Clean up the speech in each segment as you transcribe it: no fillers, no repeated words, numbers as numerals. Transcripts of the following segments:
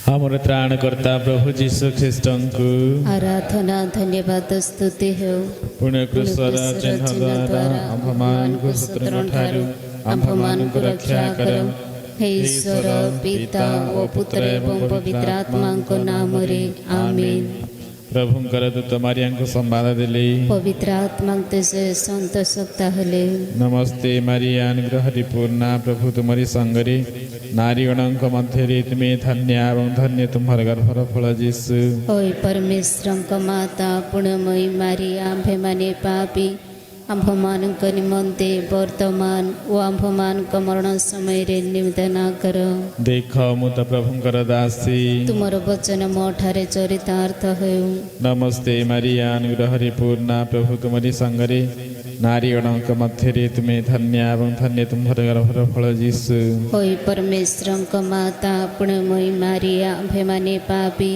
ଆମର ତ୍ରାଣକର୍ତ୍ତା ପ୍ରଭୁ ଯୀଶୁ ଖ୍ରୀଷ୍ଟଙ୍କୁ ଆରାଧନା ଧନ୍ୟବାଦ ସ୍ତୁତି ହେଉ। ପୁଣ୍ୟକୃଷ୍ଣର ଚିହ୍ନ ଦ୍ୱାରା ଆମ୍ଭମାନଙ୍କୁ ଶତ୍ରୁଙ୍କଠାରୁ ଆମ୍ଭମାନଙ୍କୁ ରକ୍ଷା କର। ହେ ଈଶ୍ୱର ପିତା ଓ ପୁତ୍ର ଏବଂ ପବିତ୍ର ଆତ୍ମାଙ୍କ ନାମରେ ଆମେନ୍। ପ୍ରଭୁଙ୍କର ଦୂତ ମାରିଆଙ୍କୁ ସମ୍ବାଦ ଦେଲେ, ପବିତ୍ର ଆତ୍ମାଙ୍କ ସେ ସନ୍ତୋଷିତ ହେଲେ। ନମସ୍ତେ ମାରିଆ, ଅନୁଗ୍ରହରେ ପୂର୍ଣ୍ଣା, ପ୍ରଭୁ ତୁମରି ସଙ୍ଗରେ, ନାରୀଗଣଙ୍କ ମଧ୍ୟରେ ତୁମେ ଧନ୍ୟା ଏବଂ ଧନ୍ୟ ତୁମର ଗର୍ଭର ଫଳ ଯୀଶୁ। ଓଇ ପରମେଶ୍ୱରଙ୍କ ମାତା ପୁଣ୍ୟମୟୀ ମାରିଆ, ଆମ୍ଭେମାନେ ପାପୀ, ଆମ୍ଭମାନଙ୍କ ନିମନ୍ତେ ବର୍ତ୍ତମାନ ଓ ଆମ୍ଭମାନଙ୍କ ମରଣ ସମୟରେ ନିବେଦନ କର। ଦେଖ ମୁଁ ତ ପ୍ରଭୁଙ୍କର ଦାସୀ, ତୁମର ବଚନ ମୋ ଠାରେ ଚରିତାର୍ଥ ହେଉ। ନମସ୍ତେ ମାରିଆ, ଅନୁଗ୍ରହରେ ପୂର୍ଣ୍ଣା, ପ୍ରଭୁ ତୁମରି ସଙ୍ଗରେ, ନାରୀଗଣଙ୍କ ମଧ୍ୟରେ ତୁମେ ଧନ୍ୟା ଏବଂ ଧନ୍ୟ ତୁମର ଗର୍ଭର ଫଳ ଯୀଶୁ। ଓଇ ପରମେଶ୍ୱରଙ୍କ ମାତା ପୁଣ୍ୟମୟୀ ମାରିଆ, ଆମ୍ଭେମାନେ ପାପୀ,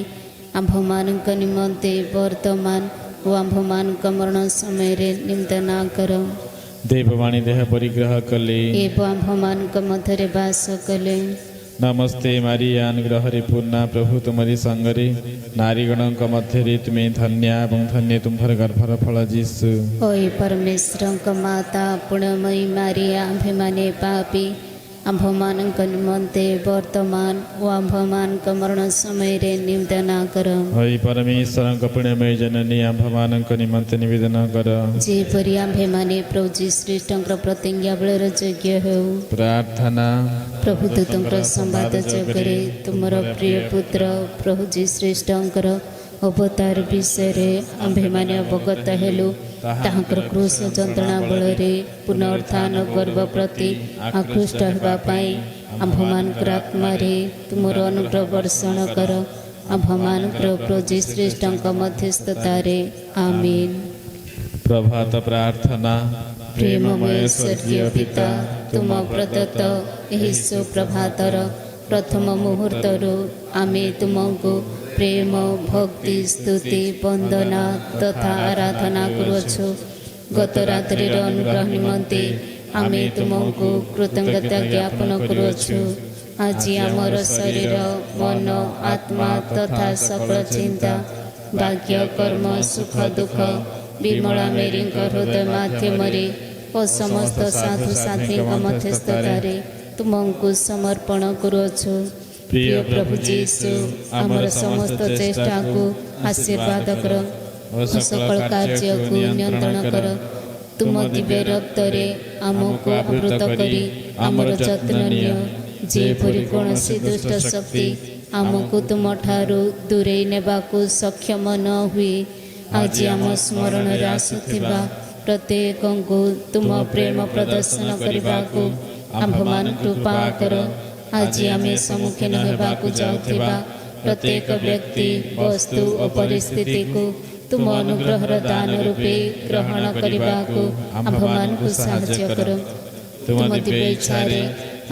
ଆମ୍ଭମାନଙ୍କ ନିମନ୍ତେ ବର୍ତ୍ତମାନ ଓ ଆମ୍ଭମାନଙ୍କ ମରଣ ସମୟରେ ନିବେଦନ କର। ଦେବବାଣୀ ଦେହ ପରିଗ୍ରହ କଲେ ଏବଂ ଆମ୍ଭମାନଙ୍କ ମଧ୍ୟରେ ବାସ କଲେ। ନମସ୍ତେ ମାରିଆ, ଅନୁଗ୍ରହରେ ପୂର୍ଣ୍ଣା, ପ୍ରଭୁ ତୁମରି ସଙ୍ଗରେ, ନାରୀଗଣଙ୍କ ମଧ୍ୟରେ ତୁମେ ଧନ୍ୟା ଏବଂ ଧନ୍ୟ ତୁମର ଗର୍ଭର ଫଳ ଯୀଶୁ। ଓଇ ପରମେଶ୍ୱରଙ୍କ ମାତା ପୁଣ୍ୟମୟୀ ମାରିଆ, ଆମ୍ଭେମାନେ ପାପୀ, ଆମ୍ଭମାନଙ୍କ ନିମନ୍ତେ ବର୍ତ୍ତମାନ ଓ ଆମ୍ଭମାନଙ୍କ ମରଣ ସମୟରେ ନିବେଦନ କର। ହଇ ପରମେଶ୍ୱରଙ୍କ ପୁଣ୍ୟମୟୀ ଜନନୀ, ଆମ୍ଭମାନଙ୍କ ନିମନ୍ତେ ନିବେଦନ କର। ଯେପରି ଆମ୍ଭେମାନେ ପ୍ରଭୁ ଶ୍ରୀଷ୍ଟଙ୍କର ପ୍ରତିଜ୍ଞା ବଳର ଯୋଗ୍ୟ ହେଉ। ପ୍ରାର୍ଥନା। ପ୍ରଭୁ ଦୂତଙ୍କର ସମ୍ବାଦ ଯୋଗରେ ତୁମର ପ୍ରିୟ ପୁତ୍ର ପ୍ରଭୁ ଶ୍ରୀଷ୍ଟଙ୍କର ଅବତାର ବିଷୟରେ ଆମ୍ଭେମାନେ ଅବଗତ ହେଲୁ। ତାହାଙ୍କର କ୍ରୁଶ ଯନ୍ତ୍ରଣା ବଳରେ ପୁନରୁତ୍ଥାନ ଗର୍ବ ପ୍ରତି ଆକୃଷ୍ଟ ହେବା ପାଇଁ ଆମ୍ଭମାନଙ୍କର ଆତ୍ମାରେ ତୁମର ଅନୁଗ୍ରହ ବର୍ଷଣ କର। ଆମ୍ଭମାନଙ୍କର ପ୍ରଭୁ ଶ୍ରେଷ୍ଠଙ୍କ ମଧ୍ୟସ୍ଥତାରେ ଆମେନ୍। ପ୍ରଭାତ ପ୍ରାର୍ଥନା। ପ୍ରେମମୟ ସ୍ୱର୍ଗୀୟ ପିତା, ତୁମ ପ୍ରଦତ୍ତ ଏହି ସୁପ୍ରଭାତର ପ୍ରଥମ ମୁହୂର୍ତ୍ତରୁ ଆମେ ତୁମକୁ ପ୍ରେମ, ଭକ୍ତି, ସ୍ତୁତି, ବନ୍ଦନା ତଥା ଆରାଧନା କରୁଅଛୁ। ଗତ ରାତ୍ରିର ଅନୁଗ୍ରହ ନିମନ୍ତେ ଆମେ ତୁମକୁ କୃତଜ୍ଞତା ଜ୍ଞାପନ କରୁଅଛୁ। ଆଜି ଆମର ଶରୀର, ମନ, ଆତ୍ମା ତଥା ସକଳ ଚିନ୍ତା, ଭାଗ୍ୟ, କର୍ମ, ସୁଖ ଦୁଃଖ ବିମଳା ମେରୀଙ୍କ ହୃଦୟ ମାଧ୍ୟମରେ ଓ ସମସ୍ତ ସାଧୁସାଥୀଙ୍କ ମଧ୍ୟସ୍ଥତାରେ ତୁମକୁ ସମର୍ପଣ କରୁଅଛୁ। ପ୍ରିୟ ପ୍ରଭୁ ଯୀଶୁ, ଆମର ସମସ୍ତ ଚେଷ୍ଟାକୁ ଆଶୀର୍ବାଦ କର ଓ ସକଳ କାର୍ଯ୍ୟକୁ ନିୟନ୍ତ୍ରଣ କର। ତୁମ ଦିବ୍ୟ ରକ୍ତରେ ଆମକୁ ଆବୃତ କରି ଆମର ଯତ୍ନ ନିଅ, ଯେପରି କୌଣସି ଦୁଷ୍ଟ ଶକ୍ତି ଆମକୁ ତୁମଠାରୁ ଦୂରେଇ ନେବାକୁ ସକ୍ଷମ ନ ହୁଏ। ଆଜି ଆମ ସ୍ମରଣରେ ଆସୁଥିବା ପ୍ରତ୍ୟେକଙ୍କୁ ତୁମ ପ୍ରେମ ପ୍ରଦର୍ଶନ କରିବାକୁ ଆମ୍ଭମାନଙ୍କୁ କୃପା କର। ଆଜି ଆମେ ସମ୍ମୁଖୀନ ହେବାକୁ ଯାଉଥିବା ପ୍ରତ୍ୟେକ ବ୍ୟକ୍ତି, ବସ୍ତୁ ଓ ପରିସ୍ଥିତିକୁ ତୁମ ଅନୁଗ୍ରହର ଦାନ ରୂପେ ଗ୍ରହଣ କରିବାକୁ ଆମ୍ଭମାନଙ୍କୁ ସାହାଯ୍ୟ କର। ତୁମ ଦିବ୍ୟ ଇଚ୍ଛାରେ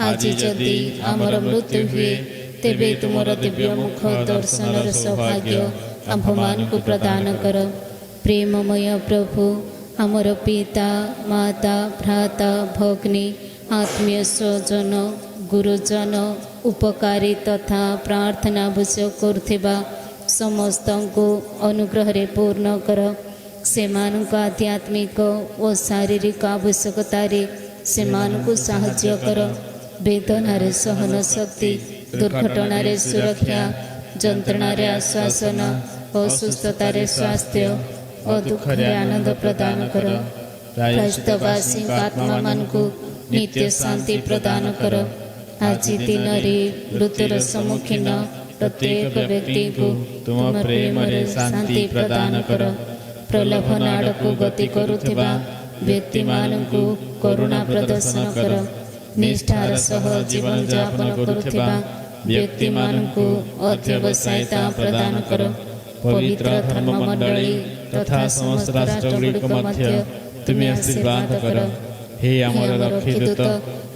ଆଜି ଯଦି ଆମର ମୃତ୍ୟୁ ହୁଏ, ତେବେ ତୁମର ଦିବ୍ୟ ମୁଖ ଦର୍ଶନର ସୌଭାଗ୍ୟ ଆମ୍ଭମାନଙ୍କୁ ପ୍ରଦାନ କର। ପ୍ରେମମୟ ପ୍ରଭୁ, ଆମର ପିତା, ମାତା, ଭ୍ରାତା, ଭଗ୍ନୀ, ଆତ୍ମୀୟ ସ୍ୱଜନ, ଗୁରୁଜନ, ଉପକାରୀ ତଥା ପ୍ରାର୍ଥନା ଆବଶ୍ୟକ କରୁଥିବା ସମସ୍ତଙ୍କୁ ଅନୁଗ୍ରହରେ ପୂର୍ଣ୍ଣ କର। ସେମାନଙ୍କ ଆଧ୍ୟାତ୍ମିକ ଓ ଶାରୀରିକ ଆବଶ୍ୟକତାରେ ସେମାନଙ୍କୁ ସାହାଯ୍ୟ କର। ବେଦନାରେ ସହନ ଶକ୍ତି, ଦୁର୍ଘଟଣାରେ ସୁରକ୍ଷା, ଯନ୍ତ୍ରଣାରେ ଆଶ୍ୱାସନ, ଅସୁସ୍ଥତାରେ ସ୍ୱାସ୍ଥ୍ୟ ଓ ଦୁଃଖରେ ଆନନ୍ଦ ପ୍ରଦାନ କର। କ୍ରାଇସ୍ତବାସୀଙ୍କ ଆତ୍ମାମାନଙ୍କୁ ନିତ୍ୟ ଶାନ୍ତି ପ୍ରଦାନ କର। ଆଜି ଦିନରେ ମୃତ୍ୟୁର ସମ୍ମୁଖୀନ ପ୍ରତ୍ୟେକ ବ୍ୟକ୍ତିଙ୍କୁ ତୁମ ପ୍ରେମରେ ଶାନ୍ତି ପ୍ରଦାନ କର। ପ୍ରଲୋଭନ ଆଡ଼କୁ ଗତି କରୁଥିବା ବ୍ୟକ୍ତିମାନଙ୍କୁ କରୁଣା ପ୍ରଦର୍ଶନ କର। ନିଷ୍ଠାର ସହ ଜୀବନଯାପନ କରୁଥିବା ବ୍ୟକ୍ତିମାନଙ୍କୁ ଅଧ୍ୟବସାୟିତା ପ୍ରଦାନ କର। ପବିତ୍ର ଧର୍ମମଣ୍ଡଳୀ ତଥା ସମସ୍ତ ରାଷ୍ଟ୍ରଗୁଡ଼ିକ ମଧ୍ୟ ତୁମେ ଆଶୀର୍ବାଦ କର। ହେ ଆମର ରକ୍ଷିଦୂତ,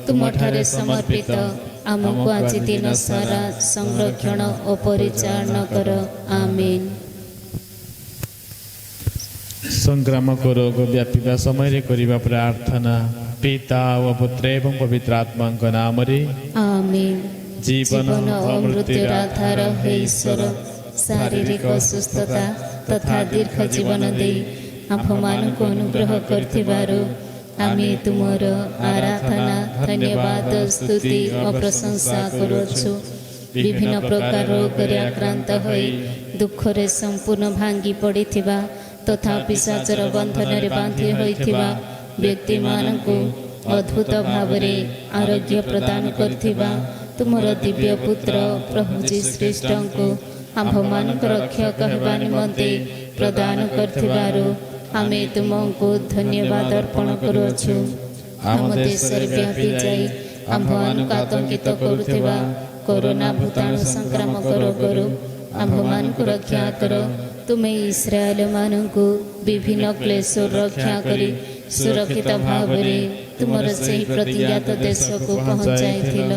ତୁମଠାରେ ସମର୍ପିତ ଆମକୁ ଆଜି ଦିନ ସାରା ସଂରକ୍ଷଣ ଓ ପରିଚାଳନା କର। ଆମେନ୍। ସଂକ୍ରାମକ ରୋଗ ବ୍ୟାପିବା ସମୟରେ କରିବା ପ୍ରାର୍ଥନା। ପିତା ଓ ପୁତ୍ର ଏବଂ ପବିତ୍ର ଆତ୍ମାଙ୍କ ନାମରେ ଆମେନ୍। ଜୀବନ ଓ ମୃତ୍ୟୁର ଆଧାର ହେ ଈଶ୍ୱର, ଶାରୀରିକ ସୁସ୍ଥତା ତଥା ଦୀର୍ଘ ଜୀବନ ଦେଇ ଆମ୍ଭମାନଙ୍କୁ ଅନୁଗ୍ରହ କରିଥିବାରୁ ଆମେ ତୁମର ଆରାଧନା, ଧନ୍ୟବାଦ, ସ୍ତୁତି ଓ ପ୍ରଶଂସା କରୁଅଛୁ। ବିଭିନ୍ନ ପ୍ରକାର ରୋଗରେ ଆକ୍ରାନ୍ତ ହୋଇ ଦୁଃଖରେ ସମ୍ପୂର୍ଣ୍ଣ ଭାଙ୍ଗି ପଡ଼ିଥିବା ତଥା ପିଶାଚର ବନ୍ଧନରେ ବାନ୍ଧି ହୋଇଥିବା ବ୍ୟକ୍ତିମାନଙ୍କୁ ଅଦ୍ଭୁତ ଭାବରେ ଆରୋଗ୍ୟ ପ୍ରଦାନ କରିଥିବା ତୁମର ଦିବ୍ୟ ପୁତ୍ର ପ୍ରଭୁ ଯୀଶୁଖ୍ରୀଷ୍ଟଙ୍କୁ ଆମ୍ଭମାନଙ୍କ ରକ୍ଷକ ହେବା ନିମନ୍ତେ ପ୍ରଦାନ କରିଥିବାରୁ ଆମେ ତୁମକୁ ଧନ୍ୟବାଦ ଅର୍ପଣ କରୁଅଛୁ। ଆମ ଦେଶରେ ବ୍ୟାପି ଯାଇ ଆମ୍ଭମାନଙ୍କୁ ଆତଙ୍କିତ କରୁଥିବା କରୋନା ଭୂତାଣୁ ସଂକ୍ରାମକ ରୋଗରୁ ଆମ୍ଭମାନଙ୍କୁ ରକ୍ଷା କର। ତୁମେ ଇସ୍ରାଏଲମାନଙ୍କୁ ବିଭିନ୍ନ କ୍ଲେଶରୁ ରକ୍ଷା କରି ସୁରକ୍ଷିତ ଭାବରେ ତୁମର ସେହି ପ୍ରତିଜ୍ଞାତ ଦେଶକୁ ପହଞ୍ଚାଇଥିଲ।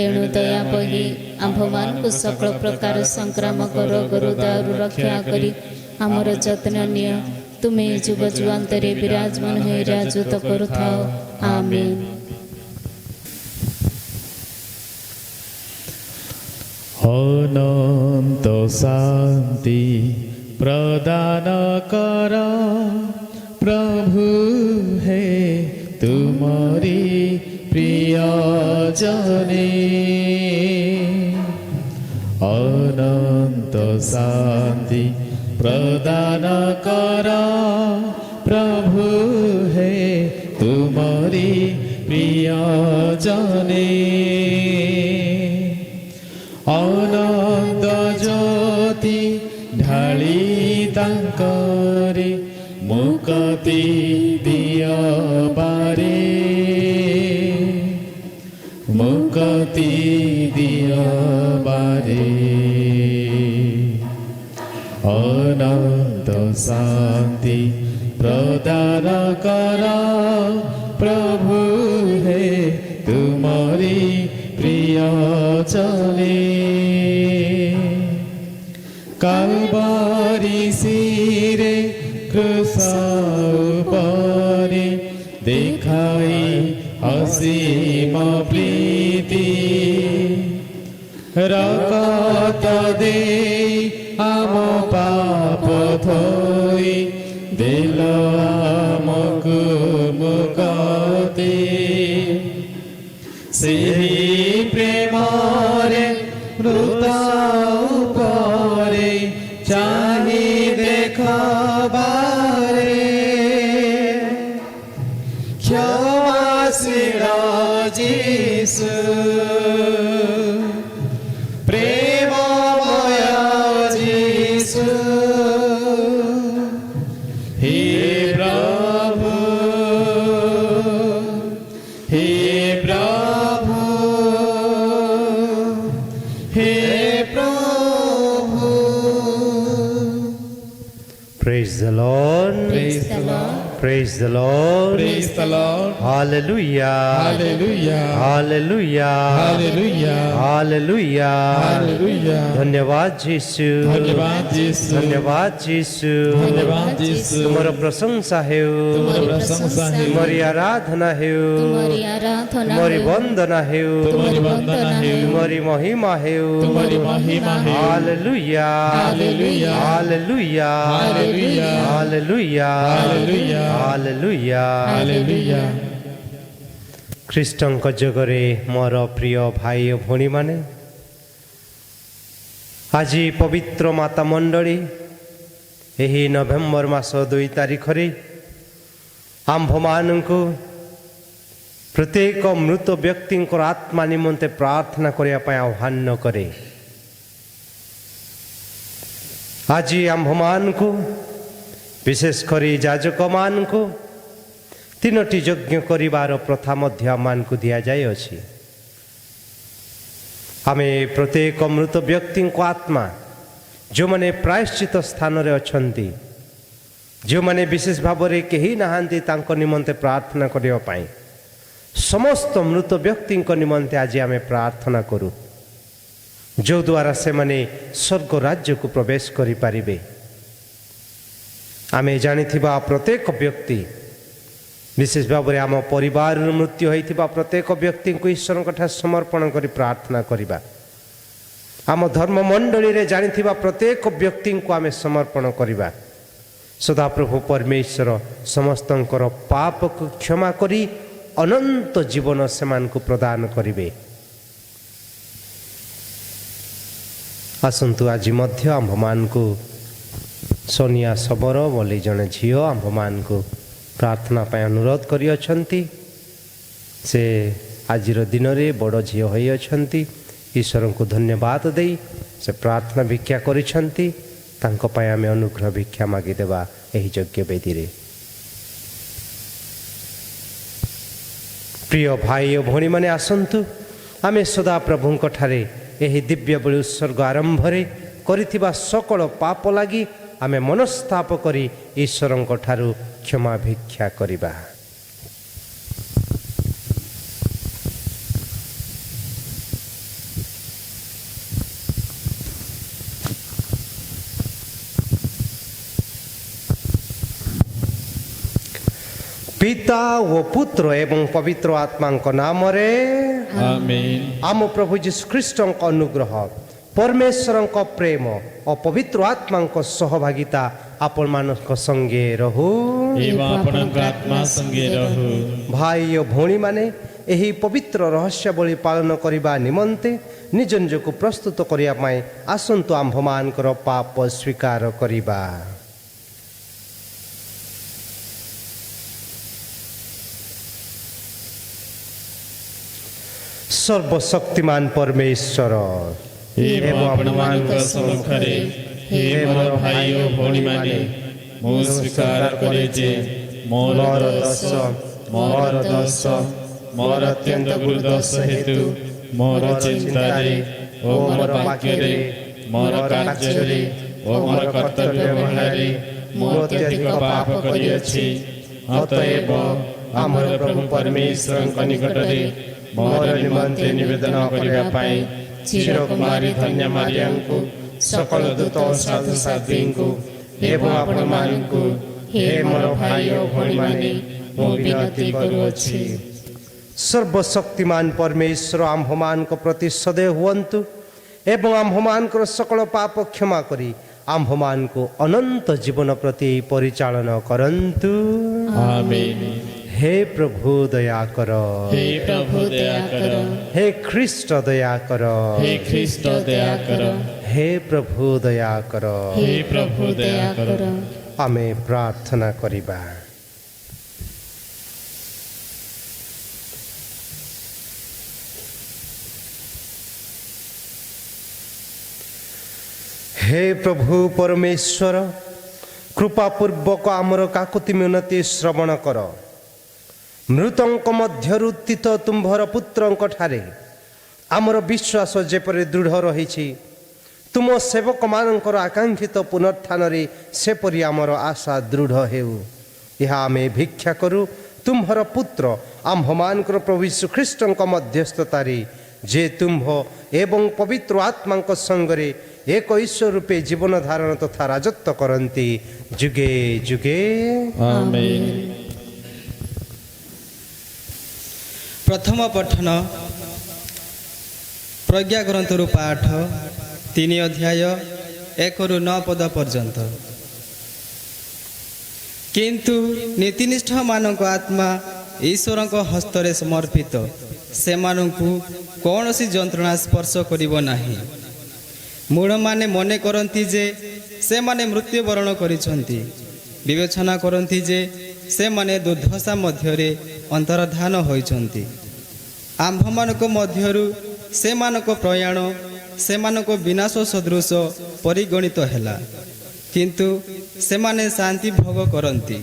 ଏଣୁ ଦୟା ବହି ଆମ୍ଭମାନଙ୍କୁ ସକଳ ପ୍ରକାର ସଂକ୍ରାମକ ରୋଗରୁ ଦାଉରୁ ରକ୍ଷା କରି ଆମର ଯତ୍ନ ନିଅ। ତୁମେ ଯୁଗ ଯୁଗାନ୍ତରେ ବିରାଜମାନ ହୋଇ ରାଜତ୍ୱ କରୁଥାଅ। ଆମେନ୍। ଅନନ୍ତ ଶାନ୍ତି ପ୍ରଦାନ କର ପ୍ରଭୁ ହେ ତୁମରି ପ୍ରିୟଜନେ। ଅନନ୍ତ ଶାନ୍ତି ପ୍ରଦାନ କର ପ୍ରଭୁ ହେ ତୁମରି ପ୍ରିୟଜନେ। ଅନନ୍ତ ଜ୍ୟୋତି ଢାଳି ତାଙ୍କରେ ମୁକ୍ତି ଦିଅ ବାରେ, ମୁକ୍ତି ଦିଅ ବାରେ। ଅନନ୍ତ ଶାନ୍ତି ପ୍ରଦାନ କର ପ୍ରଭୁ ହେ ତୁମରି ପ୍ରିୟଜନେ। କାଲବାରି ଶିରେ କ୍ରୁଶ ଉପରେ ଦେଖାଇ ଅସୀମ ପ୍ରୀତି, ରକ୍ତ ଦେଇ ଆମ ପାପ ଧୋଇ ଦେଲ ଆମକୁ ମୁକ୍ତି। ସେହି ପ୍ରେମରେ ମୃତ ଉପରେ ଚାହିଁ ଦେଖବାରେ, କ୍ଷମାଶୀଳ ଯୀଶୁ ପ୍ରେମମୟ ଯୀଶୁ, ହେ ପ୍ରଭୁ, ହେ ପ୍ରଭୁ, ହେ ପ୍ରଭୁ। Praise the Lord. Praise the Lord. Praise the Lord. Praise the Lord. Hallelujah. Hallelujah. Hallelujah. Hallelujah. Hallelujah. Hallelujah. धन्यवाद यीशु, धन्यवाद यीशु, धन्यवाद यीशु। धन्यवाद यीशु। तुमर प्रशंसा हेउ, तुमरी प्रशंसा हेउ, तुमरी आराधना हेउ, ତୁମରି ଆରାଧନା तुमरी ହେଉ, वंदना हेउ, तुमरी वंदना हेउ, तुमरी महिमा हेउ। तुमरी महिमा हेउ। हालेलुया, हालेलुया, हालेलुया, हालेलुया, हालेलुया, हालेलुया, हालेलुया। हालेलुया। ଖ୍ରୀଷ୍ଟଙ୍କ ଯୋଗରେ ମୋର ପ୍ରିୟ ଭାଇ ଓ ଭଉଣୀମାନେ, ଆଜି ପବିତ୍ର ମାତା ମଣ୍ଡଳୀ ଏହି ନଭେମ୍ବର ମାସ 2 ତାରିଖରେ ଆମ୍ଭମାନଙ୍କୁ ପ୍ରତ୍ୟେକ ମୃତ ବ୍ୟକ୍ତିଙ୍କର ଆତ୍ମା ନିମନ୍ତେ ପ୍ରାର୍ଥନା କରିବା ପାଇଁ ଆହ୍ୱାନ କରେ। ଆଜି ଆମ୍ଭମାନଙ୍କୁ ବିଶେଷ କରି ଯାଜକମାନଙ୍କୁ 3ଟି ଯଜ୍ଞ କରିବାର ପ୍ରଥା ମଧ୍ୟ ଆମମାନଙ୍କୁ ଦିଆଯାଇଅଛି। ଆମେ ପ୍ରତ୍ୟେକ ମୃତ ବ୍ୟକ୍ତିଙ୍କ ଆତ୍ମା, ଯେଉଁମାନେ ପ୍ରାୟଶ୍ଚିତ ସ୍ଥାନରେ ଅଛନ୍ତି, ଯେଉଁମାନେ ବିଶେଷ ଭାବରେ କେହି ନାହାନ୍ତି ତାଙ୍କ ନିମନ୍ତେ ପ୍ରାର୍ଥନା କରିବା ପାଇଁ, ସମସ୍ତ ମୃତ ବ୍ୟକ୍ତିଙ୍କ ନିମନ୍ତେ ଆଜି ଆମେ ପ୍ରାର୍ଥନା କରୁ, ଯଦ୍ୱାରା ସେମାନେ ସ୍ୱର୍ଗ ରାଜ୍ୟକୁ ପ୍ରବେଶ କରିପାରିବେ। ଆମେ ଜାଣିଥିବା ପ୍ରତ୍ୟେକ ବ୍ୟକ୍ତି विशेष भाव में आम परिवार मृत्यु होता प्रत्येक व्यक्ति को ईश्वर समर्पण कर प्रार्थना करवा। आम धर्म मंडली रे जानी प्रत्येक व्यक्ति को आम समर्पण करवा। सदाप्रभु परमेश्वर समस्त पाप को क्षमा करी अनंत जीवन से प्रदान करिवे। आसंतु आज मध्य आंभ मान को सोनिया सबर बोली जड़े झील आंभ मान को प्रार्थना पाई अनुरोध करी अछंती। से आज दिन रे बड़ झील होई अछंती। ईश्वर को धन्यवाद दे से प्रार्थना भिक्षा करिछंती। तांको पाई आमे अनुग्रह भिक्षा मागिदेवा एही यज्ञ वेदी रे। प्रिय भाई और भौणी माने आसंतु आमे सदा प्रभुंक ठारे एही दिव्य बलि उत्सर्ग आरंभ रे करिथिबा सकल पाप लागि आमे मनस्ताप करी ईश्वरंक ठारू क्षमा भिक्षा करिबा। पिता व पुत्र एवं पवित्र आत्मा नाम रे आमीन। आम प्रभु जीशु ख्रीष्ट अनुग्रह परमेश्वर प्रेम और पवित्र आत्मा सहभागिता आपण मान संगे रहू एवं आपणक आत्मा संगे रहू। भाई और भौणी माने एही पवित्र रहस्यावली पालन करने निमंते निज निज को प्रस्तुत करने आसंतु आंभ मानकर पाप स्वीकार करिबा। सर्वशक्तिमान परमेश्वर एवं आपणक सम्मुखरे हे मोर भाई और भौणी माने मु स्वीकार करे जे मोर दोष मोर अत्यंत गुरु दोष हेतु मोर चिंतारे ओ मोर वाक्यरे मोर कार्यरे ओ मोर कर्तव्य व्यवहारे मु अत्यधिक पाप करिअछि। अतएव आमर प्रभु परमेश्वर निकटरे मोर निमंते निवेदन करबा पाई चिरकुमारी धन्य मारिया को सकल दूत और साधु साध्वी को एवं आपण मानकु हे मोर भाई और भौणी माने मु विनती करूअछि। सर्वशक्तिमान परमेश्वर आंभ मान को प्रति सदैव हुअन्तु एवं आंभ मान को सकल पाप क्षमा करी आंभ मान को अनंत जीवन प्रति परिचालन करन्तु। आमीन। हे प्रभु दया करो। हे प्रभु दया करो। हे ख्रीष्ट दया करो। हे ख्रीष्ट दया करो। हे प्रभु दया करो। हे प्रभु दया करो। आमे प्रार्थना करिबा। हे प्रभु परमेश्वर कृपापूर्वक आमर काकुति मिनती श्रवण कर। मृतंक मध्यरु तीत तुम्भर पुत्रंक ठारे आमर विश्वास जेपरि दृढ़ रही तुम सेवक मानकर आकांक्षित पुनर्त्थान सेपरि आमर आशा दृढ़ हेउ। यह आमे भिक्षा करू तुम्भर पुत्र आम्भ मानकर प्रभु यीशु ख्रीष्टंक मध्यस्थतारे जे तुम्भ एवं पवित्र आत्मांक संगरे एक ईश्वर रूपे जीवन धारण तथा राजत्व करती जुगे जुगे। आमीन। प्रथम पठन प्रज्ञा ग्रंथरु पाठ 3 अध्याय 1 रु 9 पद पर्यंत। किंतु नीतिनिष्ठ मानक आत्मा ईश्वर हस्तरे समर्पित से मानकु कौनसी जंत्रणा स्पर्श करिबो नाही। मूढ़ माने मने करती जे से माने मृत्युवरण करिसंती विवेचना करती जे से माने दुर्दशा मध्यरे अंतर्धान होइसंती। आंभ मानक मध्यरु से मानक प्रयाण से मानक विनाश सदृश परिगणित हैला किंतु से माने शांति भोग करती।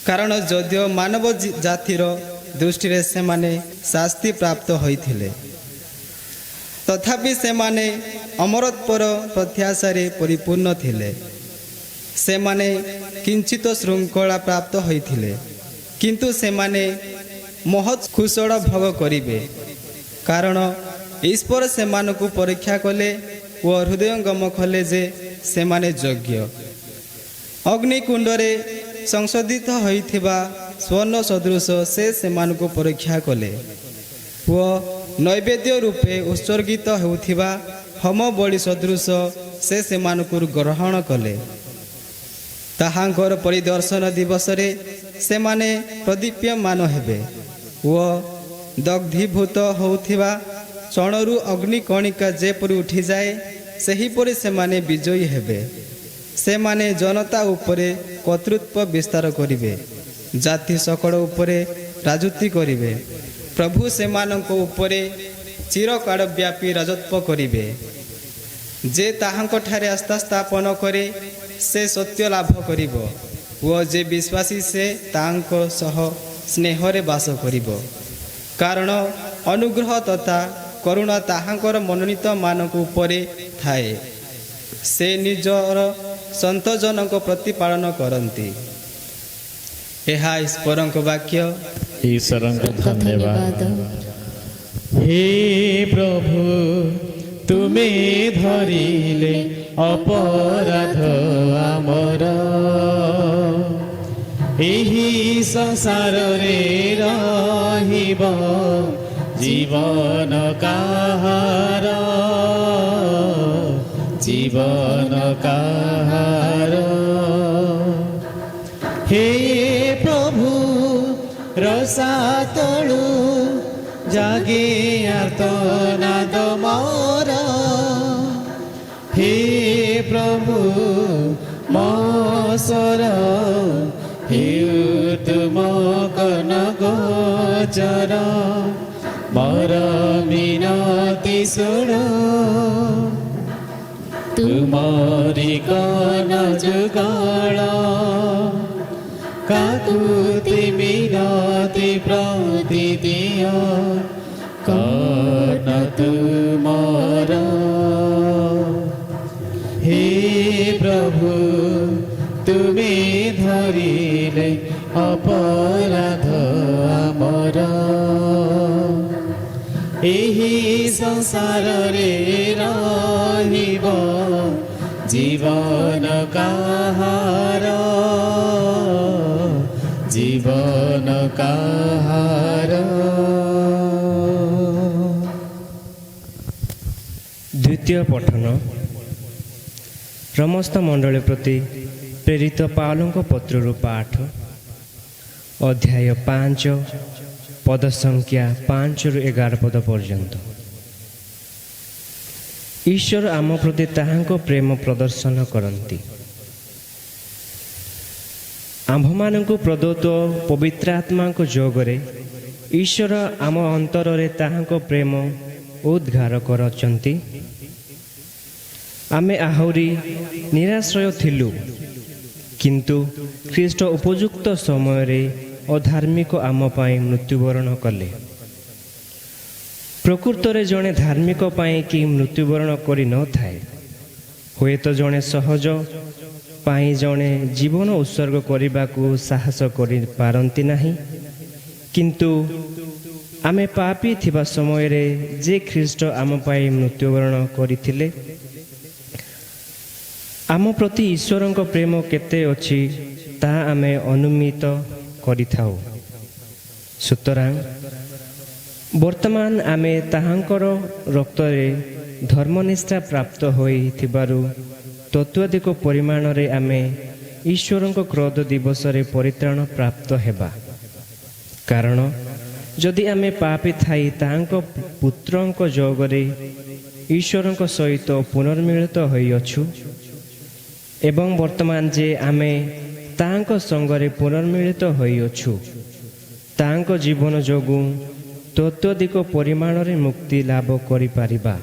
कारण जदियो मानव जातिर दृष्टि रे से माने शास्ति प्राप्त होइथिले तथापि से माने अमरत्वर प्रत्याशारे परिपूर्ण थिले। से माने किंचित श्रृंखला प्राप्त होइथिले किंतु से माने महत् कुशल भोग करिवे। कारण ईश्वर से मानकु परीक्षा कले व हृदयंगम कले जे से माने योग्य। अग्निकुंडरे ସଂଶୋଧିତ ହୋଇଥିବା ସ୍ୱର୍ଣ୍ଣ ସଦୃଶ ସେ ସେମାନଙ୍କୁ ପରୀକ୍ଷା କଲେ ଓ ନୈବେଦ୍ୟ ରୂପେ ଉତ୍ସର୍ଗିତ ହେଉଥିବା ହୋମ ବଳି ସଦୃଶ ସେ ସେମାନଙ୍କୁ ଗ୍ରହଣ କଲେ। ତାହାଙ୍କର ପରିଦର୍ଶନ ଦିବସରେ ସେମାନେ ପ୍ରଦୀପ୍ୟମାନ ହେବେ ଓ ଦଗ୍ଧୀଭୂତ ହେଉଥିବା ଚଣରୁ ଅଗ୍ନିକଣିକା ଯେପରି ଉଠିଯାଏ ସେହିପରି ସେମାନେ ବିଜୟୀ ହେବେ। ସେମାନେ ଜନତା ଉପରେ କର୍ତ୍ତୃତ୍ୱ ବିସ୍ତାର କରିବେ, ଜାତି ସକଳ ଉପରେ ରାଜୁତି କରିବେ। ପ୍ରଭୁ ସେମାନଙ୍କ ଉପରେ ଚିରକାଳ ବ୍ୟାପୀ ରାଜତ୍ୱ କରିବେ। ଯେ ତାହାଙ୍କଠାରେ ଆସ୍ଥା ସ୍ଥାପନ କରେ ସେ ସତ୍ୟ ଲାଭ କରିବ ଓ ଯେ ବିଶ୍ୱାସୀ ସେ ତାଙ୍କ ସହ ସ୍ନେହରେ ବାସ କରିବ। କାରଣ ଅନୁଗ୍ରହ ତଥା କରୁଣା ତାହାଙ୍କର ମନୋନୀତ ମାନଙ୍କ ଉପରେ ଥାଏ। ସେ ନିଜର ସନ୍ତଜନଙ୍କ ପ୍ରତିପାଳନ କରନ୍ତି। ଏହା ଈଶ୍ୱରଙ୍କ ବାକ୍ୟ। ଈଶ୍ୱରଙ୍କୁ ଧନ୍ୟବାଦ। ହେ ପ୍ରଭୁ, ତୁମେ ଧରିଲେ ଅପରାଧ ଆମର, ଏହି ସଂସାରରେ ରହିବ ଜୀବନ କାହାର, ଜୀବନ କାହାର। ହେ ପ୍ରଭୁ, ରସା ତଳୁ ଜାଗେ ଆର୍ତ୍ତନାଦ ମୋର, ହେ ପ୍ରଭୁ ମୋ ସ୍ୱର ହେଉ ତୁମ କର୍ଣ୍ଣ ଗୋଚର, ମୋର ମିନତି ଶୁଣ, ତୁମରି କର୍ଣ୍ଣ ଯୁଗଳ, କାକୁତି ମିନତି ପ୍ରତିଦିଅ, କର୍ଣ୍ଣ ତୁମର। ହେ ପ୍ରଭୁ, ତୁମେ ଧରିଲେ ଅପରାଧ ଆମର, ଏହି ସଂସାରରେ ରହିବ ଜୀବନ କାହାର, ଜୀବନ କାହାର। ଦ୍ୱିତୀୟ ପଠନ। ସମସ୍ତ ମଣ୍ଡଳୀ ପ୍ରତି ପ୍ରେରିତ ପାଉଲଙ୍କ ପତ୍ରରୁ ପାଠ, ଅଧ୍ୟାୟ 5 ପଦ ସଂଖ୍ୟା 5ରୁ 11 ପଦ ପର୍ଯ୍ୟନ୍ତ। ଈଶ୍ୱର ଆମ ପ୍ରତି ତାହାଙ୍କ ପ୍ରେମ ପ୍ରଦର୍ଶନ କରନ୍ତି। ଆମ୍ଭମାନଙ୍କୁ ପ୍ରଦତ୍ତ ପବିତ୍ର ଆତ୍ମାଙ୍କ ଯୋଗରେ ଈଶ୍ୱର ଆମ ଅନ୍ତରରେ ତାହାଙ୍କ ପ୍ରେମ ଉଦ୍ଗାର କରୁଛନ୍ତି। ଆମେ ଆହୁରି ନିରାଶ୍ରୟ ଥିଲୁ, କିନ୍ତୁ ଖ୍ରୀଷ୍ଟ ଉପଯୁକ୍ତ ସମୟରେ ଅଧାର୍ମିକ ଆମ ପାଇଁ ମୃତ୍ୟୁବରଣ କଲେ। ପ୍ରକୃତରେ ଜଣେ ଧାର୍ମିକ ପାଇଁ କି ମୃତ୍ୟୁବରଣ କରିନଥାଏ, ହୁଏତ ଜଣେ ସହଜ ପାଇଁ ଜଣେ ଜୀବନ ଉତ୍ସର୍ଗ କରିବାକୁ ସାହସ କରିପାରନ୍ତି ନାହିଁ। କିନ୍ତୁ ଆମେ ପାପୀ ଥିବା ସମୟରେ ଯେ ଖ୍ରୀଷ୍ଟ ଆମ ପାଇଁ ମୃତ୍ୟୁବରଣ କରିଥିଲେ, ଆମ ପ୍ରତି ଈଶ୍ୱରଙ୍କ ପ୍ରେମ କେତେ ଅଛି ତାହା ଆମେ ଅନୁମିତ କରିଥାଉ। ସୁତରାଂ ବର୍ତ୍ତମାନ ଆମେ ତାହାଙ୍କର ରକ୍ତରେ ଧର୍ମନିଷ୍ଠା ପ୍ରାପ୍ତ ହୋଇଥିବାରୁ ତତ୍ତ୍ୱାଧିକ ପରିମାଣରେ ଆମେ ଈଶ୍ୱରଙ୍କ କ୍ରୋଧ ଦିବସରେ ପରିତ୍ରାଣ ପ୍ରାପ୍ତ ହେବା। କାରଣ ଯଦି ଆମେ ପାପୀ ଥାଇ ତାହାଙ୍କ ପୁତ୍ରଙ୍କ ଯୋଗରେ ଈଶ୍ୱରଙ୍କ ସହିତ ପୁନର୍ମିଳିତ ହୋଇଅଛୁ, ଏବଂ ବର୍ତ୍ତମାନ ଯେ ଆମେ ତାହାଙ୍କ ସଙ୍ଗରେ ପୁନର୍ମିଳିତ ହୋଇଅଛୁ, ତାହାଙ୍କ ଜୀବନ ଯୋଗୁଁ ତତ୍ତ୍ୱାଧିକ ପରିମାଣରେ ମୁକ୍ତି ଲାଭ କରିପାରିବା।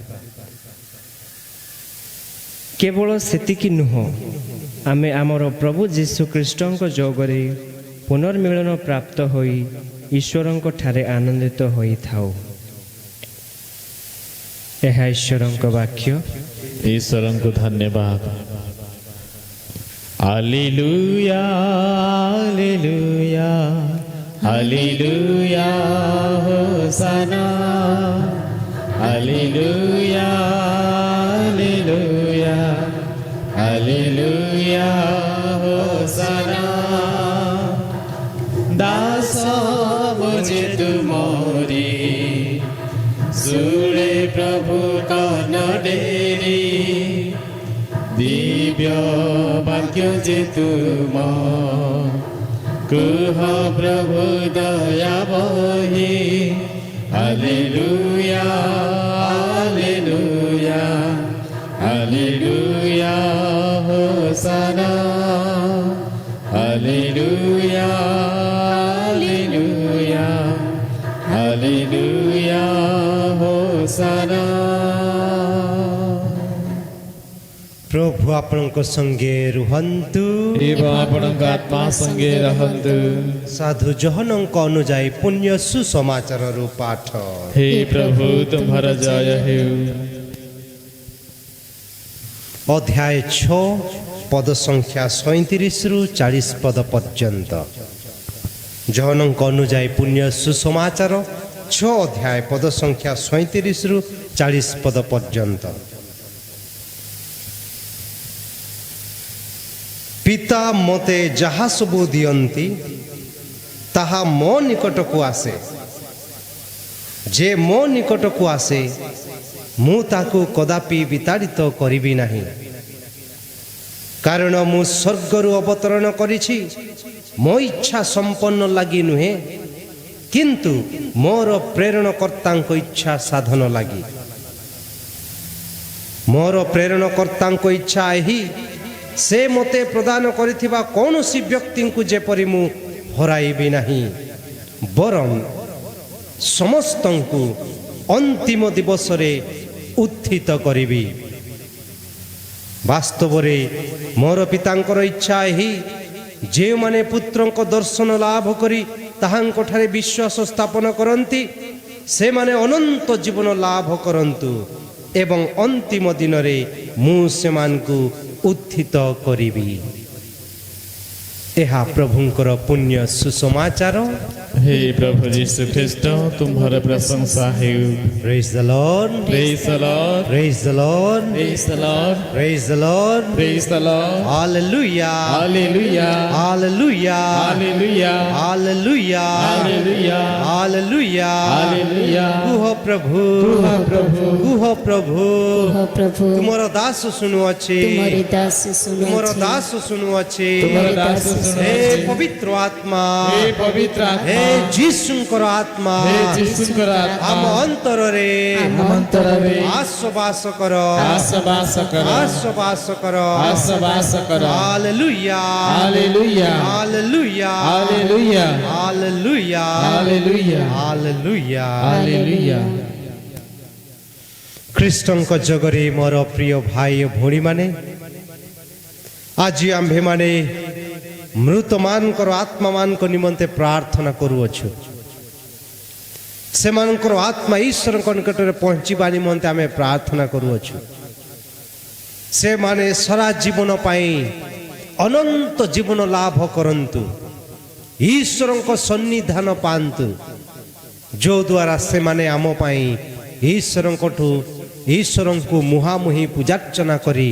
କେବଳ ସେତିକି ନୁହଁ, ଆମେ ଆମର ପ୍ରଭୁ ଯୀଶୁଖ୍ରୀଷ୍ଟଙ୍କ ଯୋଗରେ ପୁନର୍ମିଳନ ପ୍ରାପ୍ତ ହୋଇ ଈଶ୍ୱରଙ୍କ ଠାରେ ଆନନ୍ଦିତ ହୋଇଥାଉ। ଏହା ଈଶ୍ୱରଙ୍କ ବାକ୍ୟ। ଈଶ୍ୱରଙ୍କୁ ଧନ୍ୟବାଦ। ହାଲେଲୁୟା, ହାଲେଲୁୟା, ହାଲେଲୁୟା, ହୋସାନା, ହାଲେଲୁୟା, ହାଲେଲୁୟା, ହାଲେଲୁୟା, ହୋସାନା। ଡେରି ଦିବ୍ୟ ବାକ୍ୟ ଯେ ତୁମ କୁହ ପ୍ରଭୁ ଦୟା ବହି ହାଲେଲୁୟା ହାଲେଲୁୟା ହାଲେଲୁୟା ହୋସାନା ହାଲେଲୁୟା ହାଲେଲୁୟା ହାଲେଲୁୟା ହୋସାନା। ପ୍ରଭୁ ଆପଣଙ୍କ ସଙ୍ଗେ ରୁହନ୍ତୁ ଏବଂ ଆପଣଙ୍କ ଆତ୍ମା ସଙ୍ଗେ ରହନ୍ତୁ। ସାଧୁ ଜହନଙ୍କ ଅନୁଯାୟୀ ପୁଣ୍ୟ ସୁସମାଚାରରୁ ପାଠ। ହେ ପ୍ରଭୁ ତୁମର ଜୟ ହେଉ। ଅଧ୍ୟାୟ 6 ପଦ ସଂଖ୍ୟା 37ରୁ 40 ପଦ ପର୍ଯ୍ୟନ୍ତ। ଜହନଙ୍କ ଅନୁଯାୟୀ ପୁଣ୍ୟ ସୁସମାଚାର 6 ଅଧ୍ୟାୟ ପଦ ସଂଖ୍ୟା 37ରୁ 40 ପଦ ପର୍ଯ୍ୟନ୍ତ। ପିତା ମୋତେ ଯାହା ସବୁ ଦିଅନ୍ତି ତାହା ମୋ ନିକଟକୁ ଆସେ। ଯେ ମୋ ନିକଟକୁ ଆସେ ମୁଁ ତାକୁ କଦାପି ବିତାଡ଼ିତ କରିବି ନାହିଁ। କାରଣ ମୁଁ ସ୍ୱର୍ଗରୁ ଅବତରଣ କରିଛି ମୋ ଇଚ୍ଛା ସମ୍ପନ୍ନ ଲାଗି ନୁହେଁ, କିନ୍ତୁ ମୋର ପ୍ରେରଣକର୍ତ୍ତାଙ୍କ ଇଚ୍ଛା ସାଧନ ଲାଗି। ମୋର ପ୍ରେରଣକର୍ତ୍ତାଙ୍କ ଇଚ୍ଛା ଏହି, ସେ ମୋତେ ପ୍ରଦାନ କରିଥିବା କୌଣସି ବ୍ୟକ୍ତିଙ୍କୁ ଯେପରି ମୁଁ ହରାଇବି ନାହିଁ, ବରଂ ସମସ୍ତଙ୍କୁ ଅନ୍ତିମ ଦିବସରେ ଉତ୍ଥିତ କରିବି। ବାସ୍ତବରେ ମୋର ପିତାଙ୍କର ଇଚ୍ଛା ଏହି, ଯେଉଁମାନେ ପୁତ୍ରଙ୍କ ଦର୍ଶନ ଲାଭ କରି ତାହାଙ୍କଠାରେ ବିଶ୍ୱାସ ସ୍ଥାପନ କରନ୍ତି ସେମାନେ ଅନନ୍ତ ଜୀବନ ଲାଭ କରନ୍ତୁ ଏବଂ ଅନ୍ତିମ ଦିନରେ ମୁଁ ସେମାନଙ୍କୁ ଉତ୍ଥିତ କରିବି। ଏହା ପ୍ରଭୁଙ୍କର ପୁଣ୍ୟ ସୁସମାଚାର। हे प्रभु यीशु ख्रिस्ट तुम्हारा प्रशंसा है। Praise the Lord. Praise the Lord. Praise the Lord. Praise the Lord. Praise the Lord. Praise the Lord. Hallelujah. Hallelujah. Hallelujah. Hallelujah. Hallelujah. Hallelujah. Hallelujah. Hallelujah. କୁହ ପ୍ରଭୁ, କୁହ ପ୍ରଭୁ, କୁହ ପ୍ରଭୁ, କୁହ ପ୍ରଭୁ, ତୁମର ଦାସ ଶୁଣୁଅଛି, ତୁମରି ଦାସ ତୁମର ଶୁଣୁଅଛି। ଦାସ ଶୁଣୁଅଛି। ତୁମର ଦାସ ହେ ଶୁଣୁଅଛି। ପବିତ୍ର ଆତ୍ମା, हे पवित्र ହେ आत्मा, ଯୀଶୁଙ୍କର ଆତ୍ମା हे ଯୀଶୁଙ୍କର ଆମ आत्मा ଅନ୍ତରରେ ଆମ ଅନ୍ତରରେ ଆଶବାସ କର, ଆଶବାସ କର, ଆଶବାସ କର। ଆଶବାସ କର। ହାଲେଲୁୟା, ହାଲେଲୁୟା, ହାଲେଲୁୟା, ହାଲେଲୁୟା, ହାଲେଲୁୟା, ହାଲେଲୁୟା, ହାଲେଲୁୟା। ହାଲେଲୁୟା। ଖ୍ରୀଷ୍ଟଙ୍କ ଯୋଗରେ ମୋର ପ୍ରିୟ ଭାଇ ଓ ଭଉଣୀମାନେ, ଆଜି ଆମ୍ଭେମାନେ ମୃତମାନଙ୍କର ଆତ୍ମାମାନଙ୍କ ନିମନ୍ତେ ପ୍ରାର୍ଥନା କରୁଅଛୁ। ସେମାନଙ୍କର ଆତ୍ମା ଈଶ୍ୱରଙ୍କ ନିକଟରେ ପହଞ୍ଚିବା ନିମନ୍ତେ ଆମେ ପ୍ରାର୍ଥନା କରୁଅଛୁ। ସେମାନେ ସାରା ଜୀବନ ପାଇଁ ଅନନ୍ତ ଜୀବନ ଲାଭ କରନ୍ତୁ, ଈଶ୍ୱରଙ୍କ ସନ୍ନିଧାନ ପାଆନ୍ତୁ, ଯଦ୍ୱାରା ସେମାନେ ଆମ ପାଇଁ ଈଶ୍ୱରଙ୍କୁ ମୁହାଁମୁହିଁ ପୂଜାର୍ଚ୍ଚନା କରି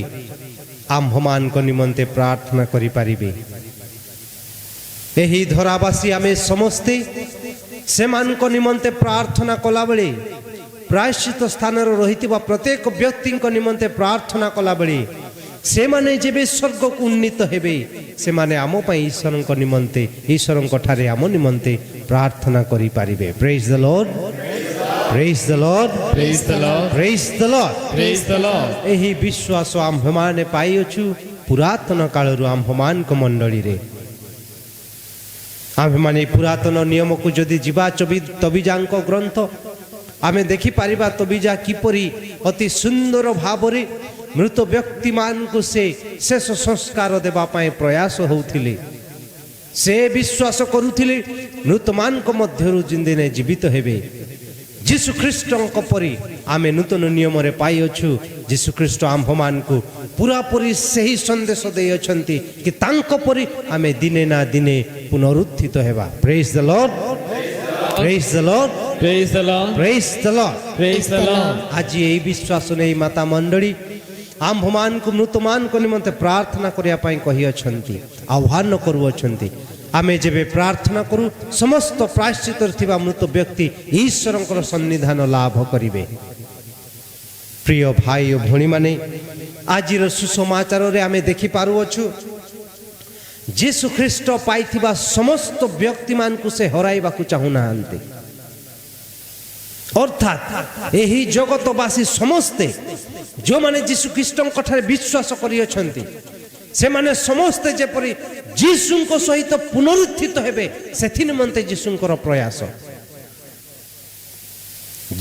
ଆମ୍ଭମାନଙ୍କ ନିମନ୍ତେ ପ୍ରାର୍ଥନା କରିପାରିବେ। ଏହି ଧରାବାସୀ ଆମେ ସମସ୍ତେ ସେମାନଙ୍କ ନିମନ୍ତେ ପ୍ରାର୍ଥନା କଲାବେଳେ, ପ୍ରାୟଶ୍ଚିତ ସ୍ଥାନରେ ରହିଥିବା ପ୍ରତ୍ୟେକ ବ୍ୟକ୍ତିଙ୍କ ନିମନ୍ତେ ପ୍ରାର୍ଥନା କଲାବେଳେ, ସେମାନେ ଯେବେ ସ୍ୱର୍ଗକୁ ଉନ୍ନୀତ ହେବେ ସେମାନେ ଆମ ପାଇଁ ଈଶ୍ୱରଙ୍କ ନିମନ୍ତେ, ଈଶ୍ୱରଙ୍କ ଠାରେ ଆମ ନିମନ୍ତେ ପ୍ରାର୍ଥନା କରିପାରିବେ। ପ୍ରେଜ୍ ଦ ଲର୍ଡ, ପ୍ରେଜ୍ ଦ ଲର୍ଡ, Praise the Lord. ପ୍ରେଜ୍ ଦ ଲର୍ଡ। Praise the Lord. ଏହି ବିଶ୍ୱାସ ଆମ୍ଭମାନେ ପାଇଅଛୁ ପୁରାତନ କାଳରୁ ଆମ୍ଭମାନଙ୍କ ମଣ୍ଡଳୀରେ। ଆମ୍ଭେମାନେ ପୁରାତନ ନିୟମକୁ ଯଦି ଯିବା ତବିଜାଙ୍କ ଗ୍ରନ୍ଥ ଆମେ ଦେଖିପାରିବା ତବିଜା କିପରି ଅତି ସୁନ୍ଦର ଭାବରେ ମୃତ ବ୍ୟକ୍ତିମାନଙ୍କୁ ସେ ଶେଷ ସଂସ୍କାର ଦେବା ପାଇଁ ପ୍ରୟାସ ହେଉଥିଲେ। ସେ ବିଶ୍ୱାସ କରୁଥିଲେ ମୃତମାନଙ୍କ ମଧ୍ୟରୁ ଦିନେ ଜୀବିତ ହେବେ। ଯୀଶୁଖ୍ରୀଷ୍ଟଙ୍କ ପରି ଆମେ ନୂତନ ନିୟମରେ ପାଇଅଛୁ। ଯୀଶୁଖ୍ରୀଷ୍ଟ ଆମ୍ଭମାନଙ୍କୁ ପୁରାପୁରି ସେହି ସନ୍ଦେଶ ଦେଇଅଛନ୍ତି କି ତାଙ୍କ ପରି ଆମେ ଦିନେ ନା ଦିନେ ପୁନରୁତ୍ଥିତ ହେବା। ପ୍ରେଜ୍ ଦ ଲର୍ଡ, ପ୍ରେଜ୍ ଦ ଲର୍ଡ, Praise the Lord. ପ୍ରେଜ୍ ଦ ଲର୍ଡ। Praise the Lord. ଆଜି ଏହି ବିଶ୍ୱାସ ନେଇ ମାତା ମଣ୍ଡଳୀ ଆମ୍ଭମାନଙ୍କୁ ମୃତମାନଙ୍କ ନିମନ୍ତେ ପ୍ରାର୍ଥନା କରିବା ପାଇଁ କହିଅଛନ୍ତି, ଆହ୍ୱାନ କରୁଅଛନ୍ତି। ଆମେ ଯେବେ ପ୍ରାର୍ଥନା କରୁ ସମସ୍ତ ପ୍ରାୟଶ୍ଚିତରେ ଥିବା ମୃତ ବ୍ୟକ୍ତି ଈଶ୍ୱରଙ୍କର ସନ୍ନିଧାନ ଲାଭ କରିବେ। प्रिय भाई और भणी माने आज सुसमाचार रे आमे देखि पारुअछु जीशु ख्रीष्ट पाइथिबा समस्त व्यक्ति मान को से हराइबा को चाहू नाहांती अर्थात यही जगतवासी समस्ते जो माने जीशु ख्रीष्ट कठारे विश्वास करि अछंती से माने समस्ते जेपरि जीशुंको सहित पुनरुत्थित हेबे सेथि निमंते जीशुंकर प्रयास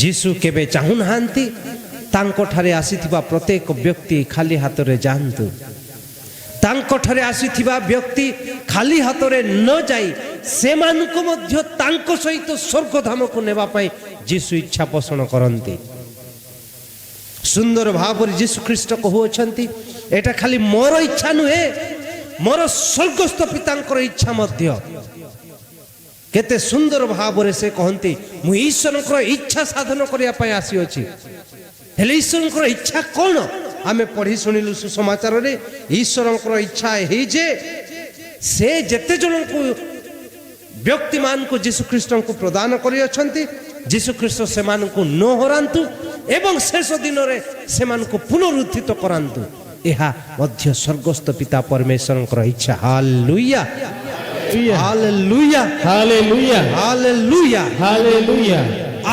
जीशु केबे चाहू नाहांती तांको ठारे आसीथिबा प्रत्येक व्यक्ति खाली हाथ रे जानतु तांको ठारे आसीथिबा व्यक्ति खाली हाथ रे न जाई से मानको मध्य तांको सहित स्वर्गधाम को नेबा पई जीशु इच्छा पोषण करंती सुंदर भाव जीशु ख्रीष्ट कहउछंती एटा खाली मोर इच्छा नुहे मोर स्वर्गस्थ पितांकर इच्छा मध्य केते सुंदर भाव रे से कहंती मु ईश्वरकर इच्छा साधन करिया पई आसी अछि हेले ईश्वरकर इच्छा कौन आमे पढ़ी सुनिलु सुसमाचार रे ईश्वरकर इच्छा हे जे से जेते जन को व्यक्ति मान को जीशु ख्रीष्ट को प्रदान करि अछंती जीशु ख्रीष्ट से मान को न हरांतु एवं शेष दिन रे से मान को पुनरुत्थित करांतु एहा मध्य स्वर्गस्थ पिता परमेश्वरकर इच्छा हालेलुया हालेलुया हालेलुया हालेलुया हालेलुया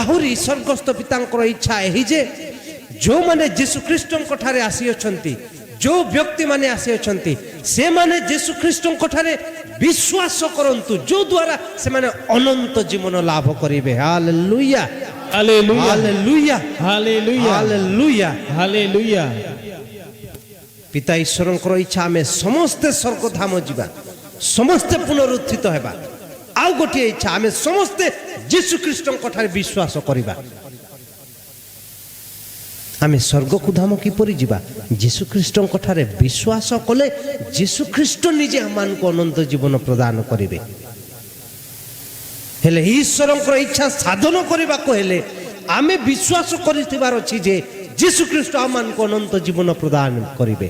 आहुरी स्वर्गस्थ पितांकर इच्छा एही जे जो माने जीशु ख्रीष्ट ठारे आसी अछंती जो व्यक्ति माने आसी अछंती से माने जीशु ख्रीष्ट ठारे विश्वास करंतु जो द्वारा से माने अनंत जीवन लाभ करिवे हालेलुया हालेलुया हालेलुया हालेलुया हालेलुया हालेलुया पिता ईश्वरଙ୍କର इच्छा में समस्ते स्वर्गधाम जीवा समस्ते पुनरुत्थित हेबा आउ गोटे इच्छा आमे समस्ते जीशु ख्रीष्ट ठारे विश्वास करिबा आमे स्वर्ग को धाम किपरि जीवा जीशु ख्रीष्ट ठारे विश्वास कले जीशु ख्रीष्ट निजे हम को अनंत जीवन प्रदान करिवे हेले ईश्वरଙ୍କର इच्छा साधन करबा को हेले आमे विश्वास करिथिबार अछि जे जीशु ख्रीष्ट हम को अनंत जीवन प्रदान करिवे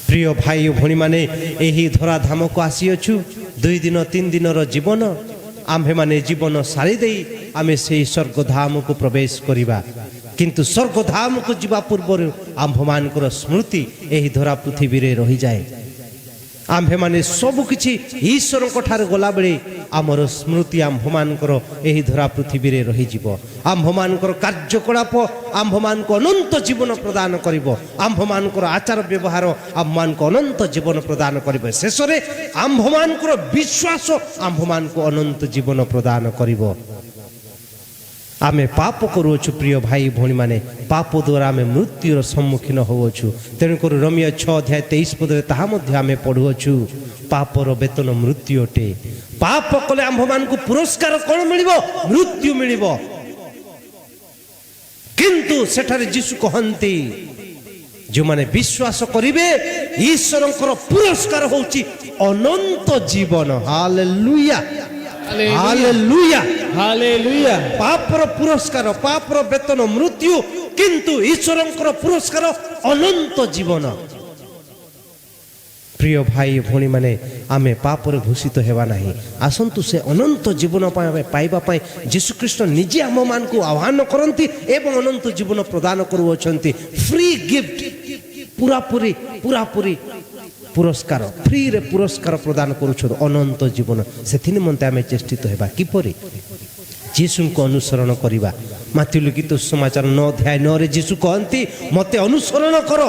प्रिय भाई भणी माने एही धरा धाम को आसी अछु 2 दिन 3 दिन रो जीवन आम्भे माने जीवन सारी दे आमे से स्वर्गधाम को प्रवेश करिबा किंतु स्वर्गधाम को जीवा पूर्व आम्भ मानकर स्मृति एही धरा पृथ्वी रे रही जाए आम्भे माने सब किछि ईश्वर ठारे गला बेले आमर स्मृति आम्भ मानकर एही धरा पृथ्वी रे रही जीवो आम्भ मानकर कार्यकलाप आम्भ मान को अनंत जीवन प्रदान करिवो आम्भ मानकर आचार व्यवहार आम्भ मान को अनंत जीवन प्रदान करिवो शेष रे आम्भ मानकर विश्वास आम्भ मान को अनंत जीवन प्रदान करिवो आमे पाप करूछु प्रिय भाई भणी माने पाप द्वारा आमे मृत्युर सम्मुखीन होउछु तेणुकर रोमियो 6 अध्याय 23 पद रे ताहा मध्ये आमे पढुछु पापर वेतन मृत्यु अटे पाप कले आम्भ मान को पुरस्कार कोन मिलिबो मृत्यु मिलिबो किंतु सेठारे यीशु कहंती जो माने विश्वास करिवे ईश्वरଙ୍କର पुरस्कार होउची अनंत जीवन हालेलुया हालेलुया हालेलुया पापर पुरस्कार पापर वेतन मृत्यु किंतु ईश्वरଙ୍କର पुरस्कार अनंत जीवन प्रिय भाई भणी माने आमे पापर भूषित हेबा नाही आसंतु से अनंत जीवन पाइबा पाई जीशु ख्रीष्ट निजे आम मान को आह्वान करंती एवं अनंत जीवन प्रदान करूछंती फ्री गिफ्ट पूरापूरी पुरस्कार फ्री रे पुरस्कार प्रदान करूछ अनंत जीवन से निमंते आमे चेष्टित हेबा किपरि जीशु को अनुसरण करिबा माथि लिखित समाचार 9 अध्याय 9 रे जीशु कहंती मते अनुसरण करो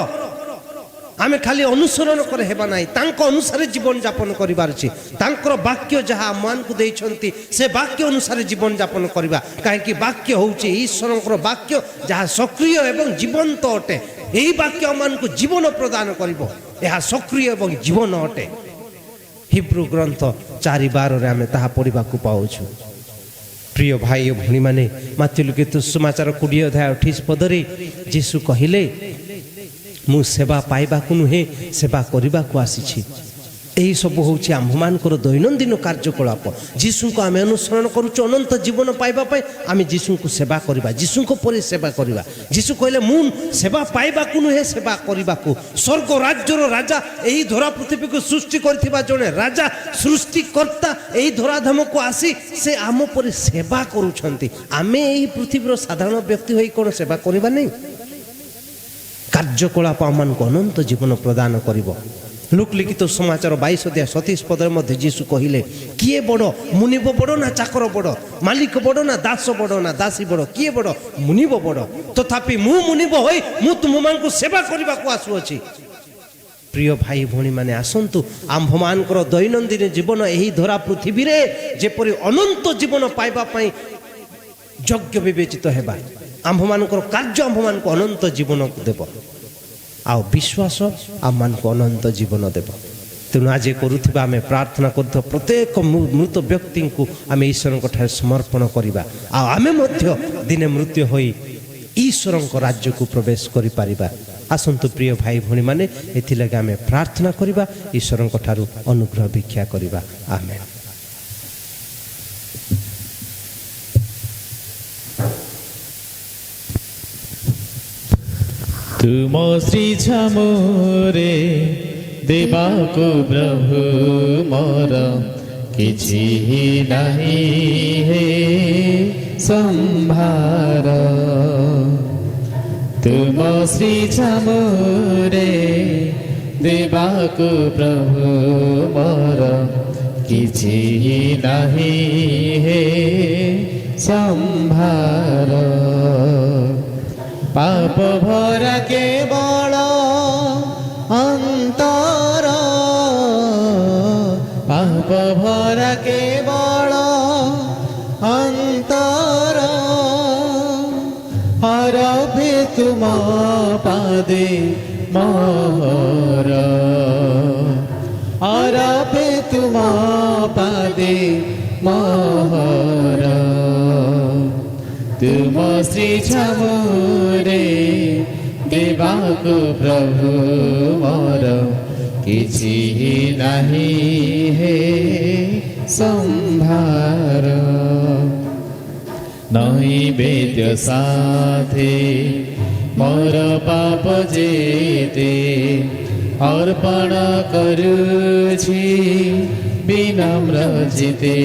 आमे खाली अनुसरण करे हेबा नाही तांको अनुसार जीवन यापन करिबार छी तांकर वाक्य जहा मान को देइछंती से वाक्य अनुसार जीवन यापन करिबा काहे कि वाक्य होउची ईश्वरଙ୍କର वाक्य जहा सक्रिय एवं जीवंत अटे एही वाक्य मान को जीवन प्रदान करिवो यह सक्रिय एवं जीवन अटे हिब्रू ग्रंथ 4:12 रे आमे ताहा पढिबा को पाउछु प्रिय भाई भणी माने माथि लिखित सुसमाचार 20 अध्याय 28 पद रे यीशु कहिले मु सेवा पाइबा को नुहे सेवा करिबा को आसी छी ଏହି ସବୁ ହେଉଛି ଆମ୍ଭମାନଙ୍କର ଦୈନନ୍ଦିନ କାର୍ଯ୍ୟକଳାପ। ଯୀଶୁଙ୍କୁ ଆମେ ଅନୁସରଣ କରୁଛୁ ଅନନ୍ତ ଜୀବନ ପାଇବା ପାଇଁ। ଆମେ ଯୀଶୁଙ୍କୁ ସେବା କରିବା, ଯୀଶୁଙ୍କ ପରି ସେବା କରିବା। ଯୀଶୁ କହିଲେ ମୁଁ ସେବା ପାଇବାକୁ ନୁହେଁ ସେବା କରିବାକୁ। ସ୍ୱର୍ଗ ରାଜ୍ୟର ରାଜା ଏହି ଧରା ପୃଥିବୀକୁ ସୃଷ୍ଟି କରିଥିବା ଜଣେ ରାଜା ସୃଷ୍ଟିକର୍ତ୍ତା ଏହି ଧରାଧାମକୁ ଆସି ସେ ଆମ ପରି ସେବା କରୁଛନ୍ତି। ଆମେ ଏହି ପୃଥିବୀର ସାଧାରଣ ବ୍ୟକ୍ତି ହୋଇ କ'ଣ ସେବା କରିବା ନାହିଁ? କାର୍ଯ୍ୟକଳାପ ଆମମାନଙ୍କୁ ଅନନ୍ତ ଜୀବନ ପ୍ରଦାନ କରିବ। ଲୁକ୍ ଲିଖିତ ସମାଚାର 22:27 ମଧ୍ୟ ଯୀଶୁ କହିଲେ, କିଏ ବଡ଼, ମୁନିବ ବଡ଼ ନା ଚାକର ବଡ଼? ମାଲିକ ବଡ଼ ନା ଦାସ ବଡ଼ ନା ଦାସୀ ବଡ଼? କିଏ ବଡ଼? ମୁନିବ ବଡ଼। ତଥାପି ମୁଁ ମୁନିବ ହୋଇ ମୁଁ ତୁମମାନଙ୍କୁ ସେବା କରିବାକୁ ଆସୁଅଛି। ପ୍ରିୟ ଭାଇ ଭଉଣୀମାନେ, ଆସନ୍ତୁ ଆମ୍ଭମାନଙ୍କର ଦୈନନ୍ଦିନ ଜୀବନ ଏହି ଧରା ପୃଥିବୀରେ ଯେପରି ଅନନ୍ତ ଜୀବନ ପାଇବା ପାଇଁ ଯୋଗ୍ୟ ବିବେଚିତ ହେବା। ଆମ୍ଭମାନଙ୍କର କାର୍ଯ୍ୟ ଆମ୍ଭମାନଙ୍କୁ ଅନନ୍ତ ଜୀବନକୁ ଦେବ, ଆଉ ବିଶ୍ୱାସ ଆମମାନଙ୍କୁ ଅନନ୍ତ ଜୀବନ ଦେବ। ତେଣୁ ଆଜି କରୁଥିବା ଆମେ ପ୍ରାର୍ଥନା କରୁଥିବା ପ୍ରତ୍ୟେକ ମୃତ ବ୍ୟକ୍ତିଙ୍କୁ ଆମେ ଈଶ୍ୱରଙ୍କ ଠାରେ ସମର୍ପଣ କରିବା, ଆଉ ଆମେ ମଧ୍ୟ ଦିନେ ମୃତ୍ୟୁ ହୋଇ ଈଶ୍ୱରଙ୍କ ରାଜ୍ୟକୁ ପ୍ରବେଶ କରିପାରିବା। ଆସନ୍ତୁ ପ୍ରିୟ ଭାଇ ଭଉଣୀମାନେ, ଏଥିଲାଗି ଆମେ ପ୍ରାର୍ଥନା କରିବା, ଈଶ୍ୱରଙ୍କ ଠାରୁ ଅନୁଗ୍ରହ ଭିକ୍ଷା କରିବା। ଆମେନ୍। ତୁମ ଶ୍ରୀ ଛାମରେ ଦେବାକୁ ପ୍ରଭୁ ମୋର କିଛି ନାହିଁ ହେ ସମ୍ଭାର। ତୁମ ଶ୍ରୀ ଛାମରେ ଦେବାକୁ ପ୍ରଭୁ ମୋର କିଛି ନାହିଁ ହେ ସମ୍ଭାର। ପାପ ଭରା କେବଳ ଅନ୍ତର, ପାପ ଭରା କେବଳ ଅନ୍ତର। ହରବେ ତୁମ ପାଦେ ମୋର, ହରବେ ତୁମ ପାଦେ ମୋର। ତୁମ ଶ୍ରୀ ଛାମରେ ଦେବାକୁ ପ୍ରଭୁ ମୋର କିଛି ନାହିଁ ହେ ସମ୍ଭାର। ନୈବେଦ୍ୟ ସାଥେ ମୋର ପାପ ଯେତେ ଅର୍ପଣ କରୁଛି ବିନମ୍ର ଚିତେ।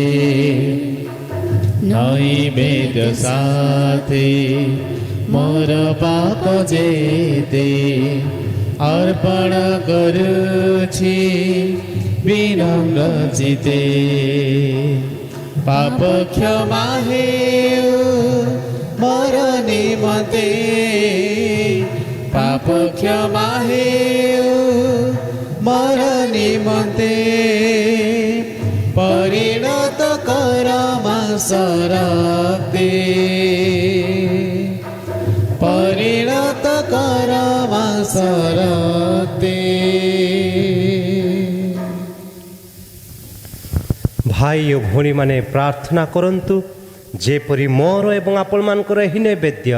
ନୈବେଦ୍ୟ ସାଥେ ମୋର ପାପ ଯେତେ ଅର୍ପଣ କରୁଛି ବିନମ୍ର ଚିତେ। ପାପ କ୍ଷମା ହେଉ ମୋର ନିମନ୍ତେ, ପାପ କ୍ଷମା ହେଉ ମୋର ନିମନ୍ତେ। ପରିଣତ କର ମାସରକ୍ତେ, ପରିଣତ କର ମାସରକ୍ତେ। ଭାଇ ଓ ଭଉଣୀମାନେ ପ୍ରାର୍ଥନା କରନ୍ତୁ, ଯେପରି ମୋର ଏବଂ ଆପଣମାନଙ୍କର ଏହି ନୈବେଦ୍ୟ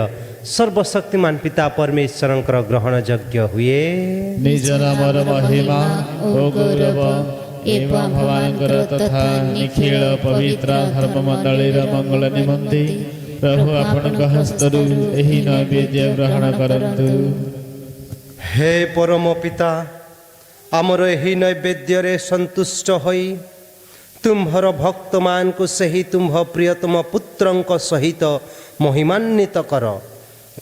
ସର୍ବଶକ୍ତିମାନ ପିତା ପରମେଶ୍ୱରଙ୍କର ଗ୍ରହଣ ଯୋଗ୍ୟ ହୁଏ। ନିଜ ନାମର ମହିମା ଓ ଗୌରବ ଏବଂ ଭଗବାନଙ୍କର ତଥା ନିଖିଳ ପବିତ୍ର ଧର୍ମମଣ୍ଡଳୀର ମଙ୍ଗଳ ନିମନ୍ତେ ପ୍ରଭୁ ଆପଣଙ୍କ ହସ୍ତରୁ ଏହି ନୈବେଦ୍ୟ ଗ୍ରହଣ କରନ୍ତୁ। ହେ ପରମ ପିତା, ଆମର ଏହି ନୈବେଦ୍ୟରେ ସନ୍ତୁଷ୍ଟ ହୋଇ ତୁମ୍ଭର ଭକ୍ତମାନଙ୍କୁ ସେହି ତୁମ୍ଭ ପ୍ରିୟତମ ପୁତ୍ରଙ୍କ ସହିତ ମହିମାନ୍ୱିତ କର।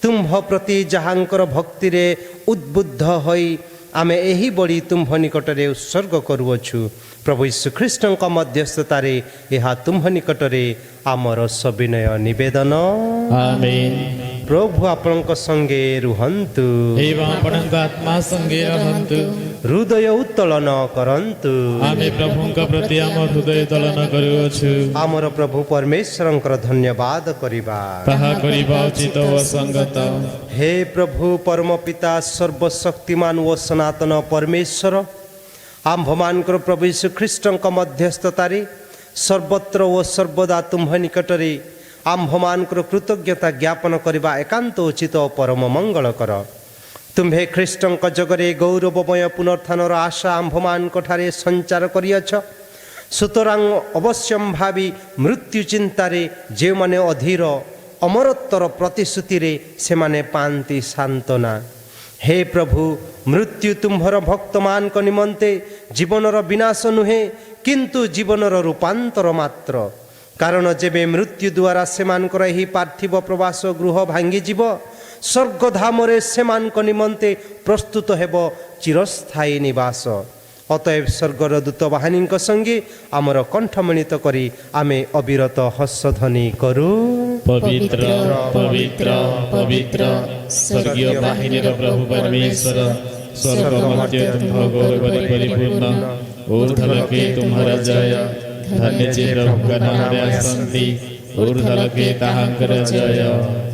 ତୁମ୍ଭ ପ୍ରତି ଯାହାଙ୍କର ଭକ୍ତିରେ ଉଦ୍ବୁଦ୍ଧ ହୋଇ ଆମେ ଏହି ବଡ଼ି ତୁମ୍ଭ ନିକଟରେ ଉତ୍ସର୍ଗ କରୁଅଛୁ। ପ୍ରଭୁ ଯୀଶୁଖ୍ରୀଷ୍ଟଙ୍କ ମଧ୍ୟସ୍ଥତାରେ ଏହା ତୁମ୍ଭ ନିକଟରେ ଆମର ସବିନୟ ନିବେଦନ। ଆମେନ୍। ପ୍ରଭୁ ଆପଣଙ୍କ ସଙ୍ଗେ ରୁହନ୍ତୁ ଏବଂ ଆପଣଙ୍କ ଆତ୍ମା ସଙ୍ଗେ ରହନ୍ତୁ। ହୃଦୟ ଉତ୍ତୋଳନ କରନ୍ତୁ। ଆମେ ପ୍ରଭୁଙ୍କ ପ୍ରତି ଆମ ହୃଦୟ ତୋଳନ କରୁଅଛୁ। ଆମର ପ୍ରଭୁ ପରମେଶ୍ୱରଙ୍କର ଧନ୍ୟବାଦ କରିବା, ତାହା କରିବା ଉଚିତ ଓ ସଙ୍ଗତ। ହେ ପ୍ରଭୁ ପରମ ପିତା ସର୍ବଶକ୍ତିମାନ ଓ ସନାତନ ପରମେଶ୍ୱର, ଆମ୍ଭମାନଙ୍କର ପ୍ରଭୁ ଯୀଶୁଖ୍ରୀଷ୍ଟଙ୍କ ମଧ୍ୟସ୍ଥତାରେ ସର୍ବତ୍ର ଓ ସର୍ବଦା ତୁମ୍ଭ ନିକଟରେ ଆମ୍ଭମାନଙ୍କର କୃତଜ୍ଞତା ଜ୍ଞାପନ କରିବା ଏକାନ୍ତ ଉଚିତ ଓ ପରମ ମଙ୍ଗଳକର। ତୁମ୍ଭେ ଖ୍ରୀଷ୍ଟଙ୍କ ଯୋଗରେ ଗୌରବମୟ ପୁନରୁତ୍ଥାନର ଆଶା ଆମ୍ଭମାନଙ୍କଠାରେ ସଞ୍ଚାର କରିଅଛ। ସୁତରାଂ ଅବଶ୍ୟମ୍ଭାବୀ ମୃତ୍ୟୁ ଚିନ୍ତାରେ ଯେଉଁମାନେ ଅଧୀର, ଅମରତ୍ୱର ପ୍ରତିଶ୍ରୁତିରେ ସେମାନେ ପାଆନ୍ତି ସାନ୍ତ୍ୱନା। ହେ ପ୍ରଭୁ, ମୃତ୍ୟୁ ତୁମ୍ଭର ଭକ୍ତମାନଙ୍କ ନିମନ୍ତେ ଜୀବନର ବିନାଶ ନୁହେଁ, କିନ୍ତୁ ଜୀବନର ରୂପାନ୍ତର ମାତ୍ର। କାରଣ ଯେବେ ମୃତ୍ୟୁ ଦ୍ୱାରା ସେମାନଙ୍କର ଏହି ପାର୍ଥିବ ପ୍ରବାସ ଗୃହ ଭାଙ୍ଗିଯିବ, ସ୍ୱର୍ଗଧାମରେ ସେମାନଙ୍କ ନିମନ୍ତେ ପ୍ରସ୍ତୁତ ହେବ ଚିରସ୍ଥାୟୀ ନିବାସ। ଅତଏବ ସ୍ୱର୍ଗର ଦୂତ ବାହିନୀଙ୍କ ସଙ୍ଗେ ଆମର କଣ୍ଠ ମିଳିତ କରି ଆମେ ଅବିରତ ହର୍ଷଧ୍ୱନି କରୁ। ପବିତ୍ର ପବିତ୍ର ପବିତ୍ର ସ୍ୱର୍ଗୀୟ ବାହିନୀର ପ୍ରଭୁ ପରମେଶ୍ୱର, ସ୍ୱର୍ଗ ମଧ୍ୟ ତୁମ୍ଭ ଗୌରବରେ ପରିପୂର୍ଣ୍ଣ। ଊର୍ଦ୍ଧ୍ୱଲୋକେ ତୁମ୍ଭର ଜୟ। ଧନ୍ୟ ଯେ ପ୍ରଭୁଙ୍କ ନାମରେ ଆସନ୍ତି, ଊର୍ଦ୍ଧ୍ୱଲୋକେ ତାହାଙ୍କର ଜୟ।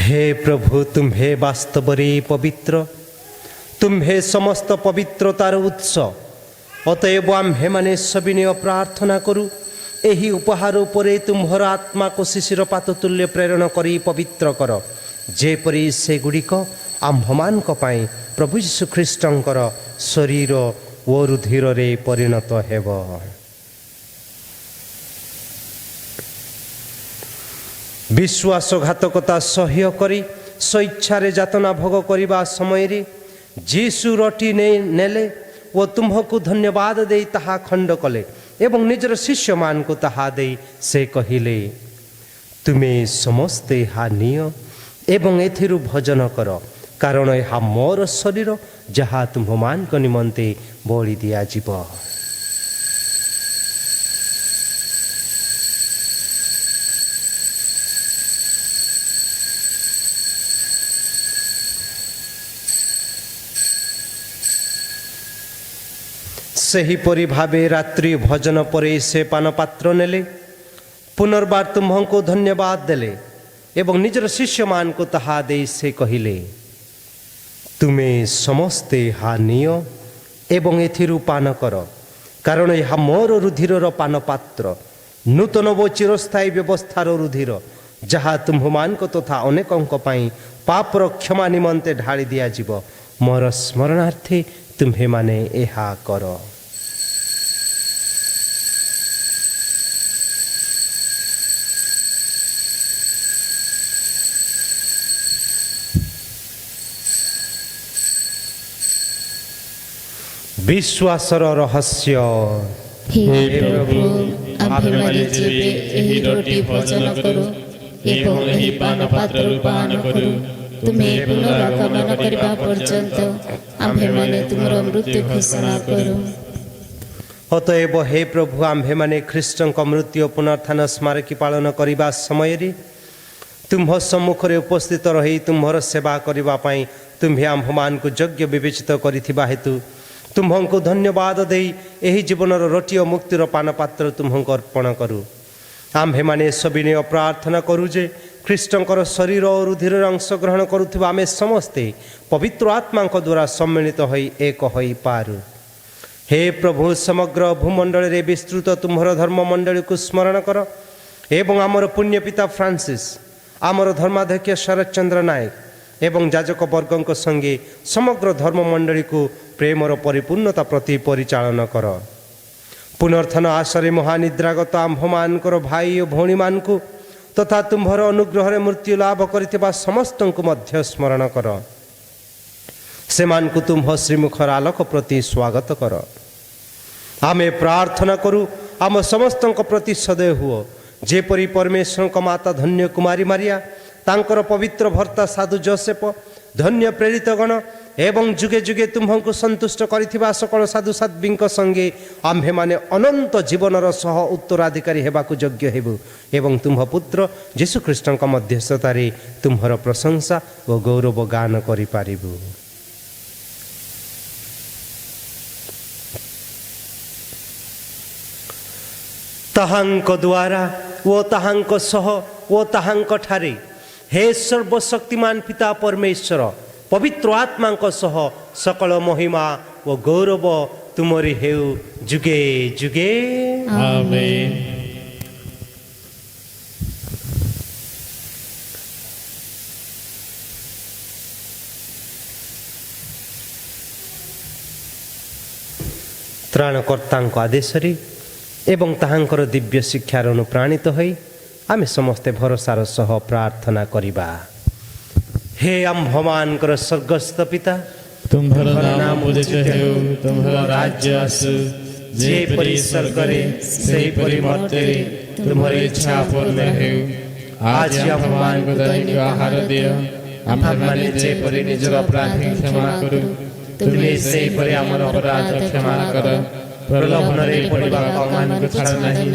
हे प्रभु, तुम्हे वास्तवरे पवित्र, तुम्हे समस्त पवित्रतार उत्स। अतएव आम्भे माने सविनय प्रार्थना करू, एही उपहार उपरे तुम्हर आत्मा को शिशिरपात तुल्य प्रेरण करी पवित्र कर, जेपरी सेगुड़िक आम्भमानक पाई प्रभु यीशु ख्रीष्टंकर शरीर ओ रुधिर रे परिणत हेब। विश्वासघातकता सह्य करी स्वेच्छारे जातना भोग करिबा समय रे जीशु रोटी नेले ओ तुम्हकु धन्यवाद दे ताहा खंड कले एवं निजर शिष्य मान को ताहा दे से कहिले, तुमे समस्ते हा निय एवं एथिरु भोजन कर, कारण यह मोर शरीर जहा तुम्हमान को निमंते बलि दिया जीव। सेहीपरि भावे रात्रि भोजन परे से पानपात्र नेले, पुनर्बार तुम्हको धन्यवाद देले एवं निजर शिष्य मान को ताहा दे से कहिले, तुमे समस्ते हा निय एवं एथिरु पान कर, कारण यह मोर रुधिरर पानपात्र, नूतन वो चिरस्थायी व्यवस्थार रुधिर, जहा तुम्हमान को तथा अनेकों पाई पापर क्षमा निमंते ढाली दिया जीव। मोर स्मरणार्थे तुम्हे माने एहा कर। विश्वासर रहस्य। हे प्रभु, आम्भेमाने जेबे एही रोटी भोजन करू एवं एही पानपात्र पान करू, तुमे पुनरागमन करबा पर्यंत आम्भेमाने तुमर मृत्यु घोषणा करू। अतएव हे प्रभु, आम्भेमाने ख्रीष्टଙ୍କ मृत्यु पुनरुत्थान स्मारकी पालन करिबा समय रे तुम्ह सम्मुख रे उपस्थित रही तुम्हर सेवा करिबा पई तुम्हे आम्भमान को योग्य विवेचित करिथिबा हेतु तुम्हको धन्यवाद दे एही जीवनर रोटी और मुक्तिर पानपात्र तुम्हको अर्पण करू। आम्भे माने सविनय प्रार्थना करू जे ख्रीष्टंकर शरीर और रुधिर अंश ग्रहण करुथिबा आमे समस्ते पवित्र आत्मा द्वारा सम्मिलित होई एक होई पारू। हे प्रभु, समग्र भूमंडल रे विस्तृत तुम्हर धर्म मंडली को स्मरण कर एवं आमर पुण्य पिता फ्रांसिस, आमर धर्माध्यक्ष शरद नायक एवं जाजक वर्गों संगे समग्र धर्म मंडली को प्रेमर परिपूर्णता प्रति परिचालन कर। पुनर्थन आशरे महानिद्रागत आम्भमानकर भाई और भौणी मान को तथा तुम्भर अनुग्रह मृत्यु लाभ करिथिबा समस्त को मध्य स्मरण कर। सेमान को तुम्ह श्रीमुखर आलोक प्रति स्वागत कर। आमे प्रार्थना करू आम समस्त प्रति सदैव हुओ, जेपरी परमेश्वर को माता धन्य कुमारी मारिया, तांकर पवित्र भर्ता साधु जोसेफ, धन्य प्रेरितगण एवं जुगे जुगे तुम्हको संतुष्ट करिथिबा सकल साधु साध्वींक संगे आम्भे माने अनंत जीवनर सह उत्तराधिकारी हेबाकु योग्य हेबु एवं तुम्ह पुत्र यीशु ख्रीष्टଙ୍କ मध्यस्थतारे तुम्हर प्रशंसा और गौरव गान करि पारिबु। ताहांक द्वारा वो ताहांक सह वो ताहांक ठारे हे सर्वशक्तिमान पिता परमेश्वर पवित्र आत्मा सह सकल महिमा ଓ ଗୌରବ ତୁମରି ହେଉ ଯୁଗେ ଯୁଗେ। ଆମେନ୍। ତ୍ରାଣକର୍ତ୍ତାଙ୍କ ଆଦେଶରେ ଏବଂ ତାହାଙ୍କର ଦିବ୍ୟ ଶିକ୍ଷାର ଅନୁପ୍ରାଣିତ ହୋଇ ଆମେ ସମସ୍ତେ ଭରସାର ସହ ପ୍ରାର୍ଥନା କରିବା। ହେ ଆମ୍ଭମାନଙ୍କର ସ୍ୱର୍ଗସ୍ଥ ପିତା, ତୁମ୍ଭର ନାମ ପୂଜିତ ହେଉ, ତୁମ୍ଭର ରାଜ୍ୟ ଆସୁ, ଯେପରି ସ୍ୱର୍ଗରେ ସେହିପରି ମର୍ତ୍ତ୍ୟରେ ତୁମ୍ଭର ଇଚ୍ଛା ପୂର୍ଣ୍ଣ ହେଉ। ଆଜି ଆମ୍ଭମାନଙ୍କୁ ଦୈନିକ ଆହାର ଦିଅ। ଆମ୍ଭେମାନେ ଯେପରି ନିଜର ଅପରାଧୀ କ୍ଷମା କରୁ, ତୁମେ ସେହିପରି ଆମର ଅପରାଧ କ୍ଷମା କର। ପ୍ରଲୋଭନରେ ପଡ଼ିବାକୁ ଆମମାନଙ୍କୁ ଛାଡ଼ ନାହିଁ,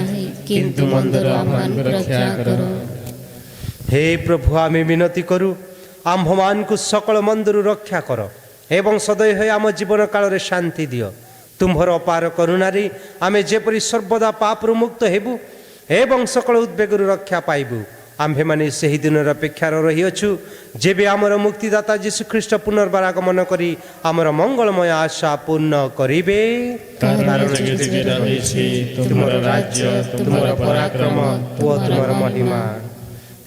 କିନ୍ତୁ ମନ୍ଦରୁ ଆମମାନଙ୍କୁ ରକ୍ଷା କର। ହେ ପ୍ରଭୁ, ଆମେ ବିନତି କରୁ ଆମ୍ଭମାନଙ୍କୁ ସକଳ ମନ୍ଦରୁ ରକ୍ଷା କର ଏବଂ ସଦୟ ହୋଇ ଆମ ଜୀବନ କାଳରେ ଶାନ୍ତି ଦିଅ। ତୁମ୍ଭର ଅପାର କରୁଣାରେ ଆମେ ଯେପରି ସର୍ବଦା ପାପରୁ ମୁକ୍ତ ହେବୁ ଏବଂ ସକଳ ଉଦ୍ବେଗରୁ ରକ୍ଷା ପାଇବୁ। ଆମ୍ଭେମାନେ ସେହି ଦିନର ଅପେକ୍ଷାରେ ରହିଅଛୁ ଯେବେ ଆମର ମୁକ୍ତିଦାତା ଯୀଶୁଖ୍ରୀଷ୍ଟ ପୁନର୍ବାର ଆଗମନ କରି ଆମର ମଙ୍ଗଳମୟ ଆଶା ପୂର୍ଣ୍ଣ କରିବେ। କାରଣ ଜଗତ ରହିଛି ତୁମର ରାଜ୍ୟ, ତୁମର ପରାକ୍ରମ ଓ ତୁମର ମହିମା।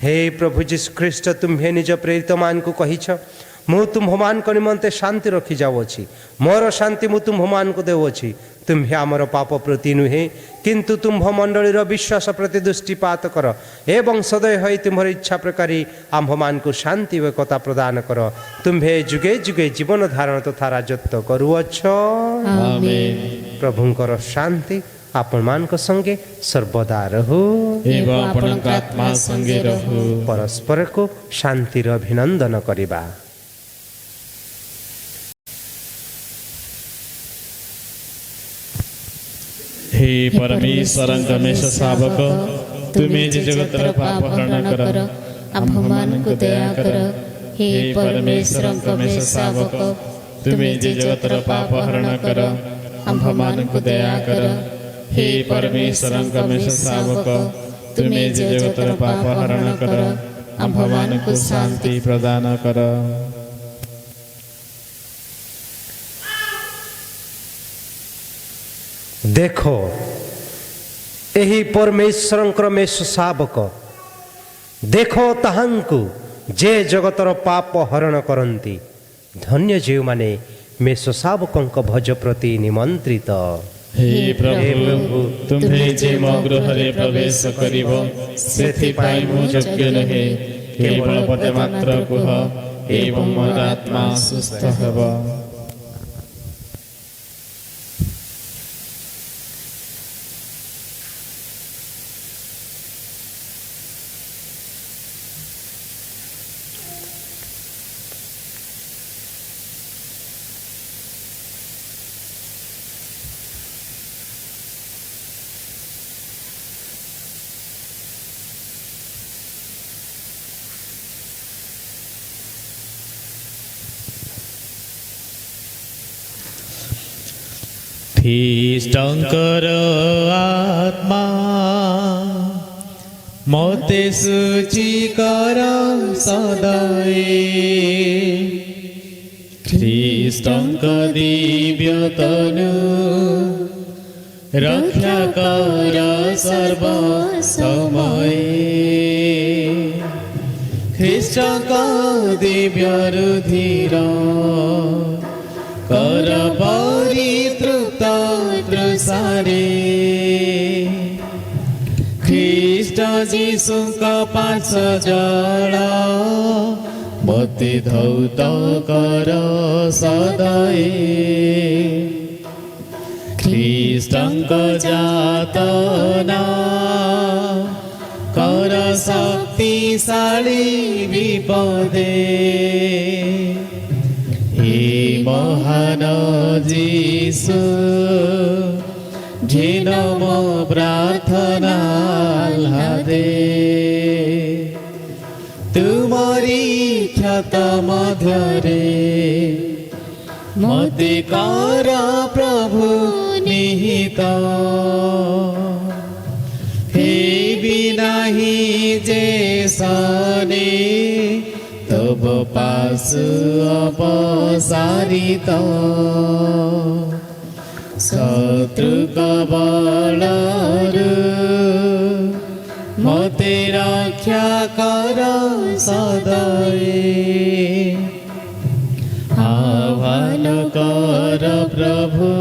ହେ ପ୍ରଭୁ ଯୀଶୁଖ୍ରୀଷ୍ଟ, ତୁମ୍ଭେ ନିଜ ପ୍ରେରିତମାନଙ୍କୁ କହିଛ, ମୁଁ ତୁମ୍ଭମାନଙ୍କ ନିମନ୍ତେ ଶାନ୍ତି ରଖି ଯାଉଅଛି, ମୋର ଶାନ୍ତି ମୁଁ ତୁମ୍ଭମାନଙ୍କୁ ଦେଉଅଛି। ତୁମ୍ଭେ ଆମର ପାପ ପ୍ରତି ନୁହେଁ କିନ୍ତୁ ତୁମ୍ଭ ମଣ୍ଡଳୀର ବିଶ୍ୱାସ ପ୍ରତି ଦୃଷ୍ଟିପାତ କର ଏବଂ ସଦୟ ହୋଇ ତୁମ୍ଭର ଇଚ୍ଛା ପ୍ରକାରେ ଆମ୍ଭମାନଙ୍କୁ ଶାନ୍ତି ଓ ଏକତା ପ୍ରଦାନ କର। ତୁମ୍ଭେ ଯୁଗେ ଯୁଗେ ଜୀବନ ଧାରଣ ତଥା ରାଜତ୍ୱ କରୁଅଛ। ଆମେନ୍। ପ୍ରଭୁଙ୍କର ଶାନ୍ତି ଆପଣମାନଙ୍କ ସଙ୍ଗେ ସର୍ବଦା ରହୁ ଏବଂ ଆପଣଙ୍କ ଆତ୍ମା ସଙ୍ଗେ ରହୁ। ପରସ୍ପରକୁ ଶାନ୍ତିର ଅଭିନନ୍ଦନ କରିବା। हे परमेश्वरଙ୍କ मेष ଶାବକ, ତୁମେ ଯେ ଜଗତର ପାପ ହରଣ କର, ଆମ୍ଭମାନଙ୍କୁ ଦୟା କର। ହେ ପରମେଶ୍ୱରଙ୍କ ମେଷ ଶାବକ, ତୁମେ ଯେ ଜଗତର ପାପ ହରଣ କର, ଆମ୍ଭମାନଙ୍କୁ ଦୟା କର। हे परमेश्वरଙ୍କ मेष ଶାବକ, ତୁମେ ଯେ ଜଗତର ପାପ ହରଣ କର, ଆମ୍ଭମାନଙ୍କୁ ଶାନ୍ତି ପ୍ରଦାନ କର। ଦେଖ, ଏହି ପରମେଶ୍ୱରଙ୍କର ମେଷ ଶାବକ, ଦେଖ ତାହାଙ୍କୁ ଯେ ଜଗତର ପାପ ହରଣ କରନ୍ତି। ଧନ୍ୟ ଯେଉଁମାନେ ମେଷ ଶାବକଙ୍କ ଭୋଜ ପ୍ରତି ନିମନ୍ତ୍ରିତ। हे प्रभु, ତୁମ୍ଭେ ଯେ ମୋ ଗୃହରେ ପ୍ରବେଶ କରିବ, ସେଥିପାଇଁ ମୁଁ ଯୋଗ୍ୟ ନୁହେଁ। କେବଳ ପଦେ ମାତ୍ର କୁହ ଏବଂ ମୋର ଆତ୍ମା ସୁସ୍ଥ ହେବ। ଖ୍ରୀଷ୍ଟଙ୍କର ଆତ୍ମା ମୋତେ ଶୁଚି କର ସଦାଏ। ଖ୍ରୀଷ୍ଟଙ୍କ ଦିବ୍ୟ ତନୁ ରକ୍ଷା କର ସର୍ବ ସମୟେ। ଖ୍ରୀଷ୍ଟଙ୍କ ଦିବ୍ୟ ରୁଧିର କର ପରିତୃପ୍ତ ତୃଷାରେ। ଖ୍ରୀଷ୍ଟ ଯୀଶୁଙ୍କ ପାଶ ଜଳ ମୋତେ ଧୌତ କର ସଦାଏ। ଖ୍ରୀଷ୍ଟଙ୍କ ଯାତନା କର ଶକ୍ତିଶାଳୀ ବିପଦେ। हे महान जीसु, घिन मो प्रार्थना दे। तुमरी क्षत मध्यरे मते कर प्रभु निहित। हे बिनाही जे सने तब ପାଶୁ ଅପସାରିତ ଶତ୍ରୁ କବଳରୁ ମୋତେ ରକ୍ଷା କର ସଦାଏ ଆହ୍ୱାନ କର ପ୍ରଭୁ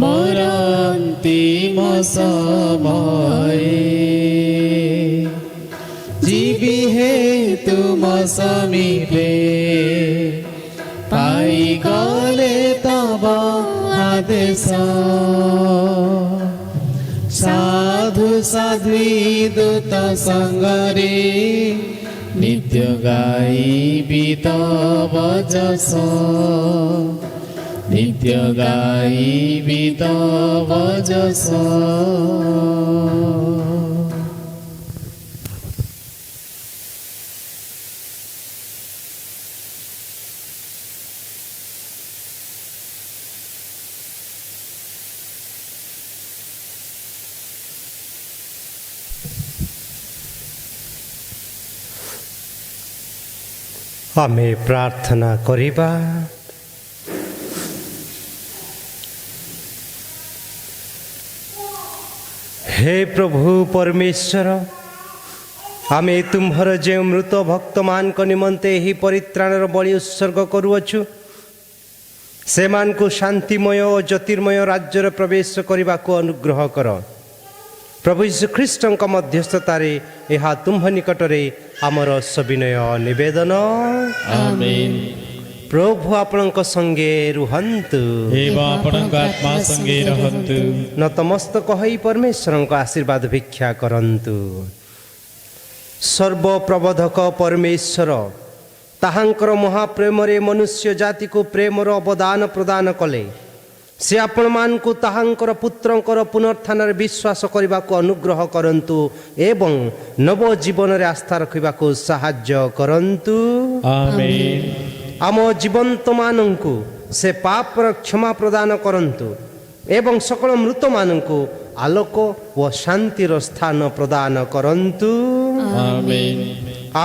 ମୋର ଅନ୍ତିମ ସମୟରେ ଯିବି ହେ ତୁମ ସମୀପେ ପାଇଗଲେ ତବ ଆଦେଶ ସାଧୁ ସାଧ୍ୱୀ ଦୂତ ସଙ୍ଗରେ ନିତ୍ୟ ଗାଇବି ତବ ଯଶ ନିତ୍ୟ ଗାଇବି ତବ ଯଶ ଆମେ ପ୍ରାର୍ଥନା କରିବା। ହେ ପ୍ରଭୁ ପରମେଶ୍ୱର, ଆମେ ତୁମ୍ଭର ଯେଉଁ ମୃତ ଭକ୍ତମାନଙ୍କ ନିମନ୍ତେ ଏହି ପରିତ୍ରାଣର ବଳି ଉତ୍ସର୍ଗ କରୁଅଛୁ, ସେମାନଙ୍କୁ ଶାନ୍ତିମୟ ଓ ଜ୍ୟୋତିର୍ମୟ ରାଜ୍ୟରେ ପ୍ରବେଶ କରିବାକୁ ଅନୁଗ୍ରହ କର। ପ୍ରଭୁ ଯୀଶୁଖ୍ରୀଷ୍ଟଙ୍କ ମଧ୍ୟସ୍ଥତାରେ ଏହା ତୁମ୍ଭ ନିକଟରେ ଆମର ସବିନୟ ନିବେଦନ। ଆମେନ୍। ପ୍ରଭୁ ଆପଣଙ୍କ ସଙ୍ଗେ ରୁହନ୍ତୁ ଏବଂ ଆପଣଙ୍କ ଆତ୍ମା ସଙ୍ଗେ ରହନ୍ତୁ। ନତମସ୍ତକ ହୋଇ ପରମେଶ୍ୱରଙ୍କ ଆଶୀର୍ବାଦ ଭିକ୍ଷା କରନ୍ତୁ। ସର୍ବପ୍ରବୋଧକ ପରମେଶ୍ୱର ତାହାଙ୍କର ମହାପ୍ରେମରେ ମନୁଷ୍ୟ ଜାତିକୁ ପ୍ରେମର ଅବଦାନ ପ୍ରଦାନ କଲେ। ସେ ଆପଣମାନଙ୍କୁ ତାହାଙ୍କର ପୁତ୍ରଙ୍କର ପୁନରୁତ୍ଥାନରେ ବିଶ୍ୱାସ କରିବାକୁ ଅନୁଗ୍ରହ କରନ୍ତୁ ଏବଂ ନବ ଜୀବନରେ ଆସ୍ଥା ରଖିବାକୁ ସାହାଯ୍ୟ କରନ୍ତୁ। ଆମେନ୍। ଆମ ଜୀବନ୍ତମାନଙ୍କୁ ସେ ପାପର କ୍ଷମା ପ୍ରଦାନ କରନ୍ତୁ ଏବଂ ସକଳ ମୃତମାନଙ୍କୁ ଆଲୋକ ଓ ଶାନ୍ତିର ସ୍ଥାନ ପ୍ରଦାନ କରନ୍ତୁ। ଆମେନ୍।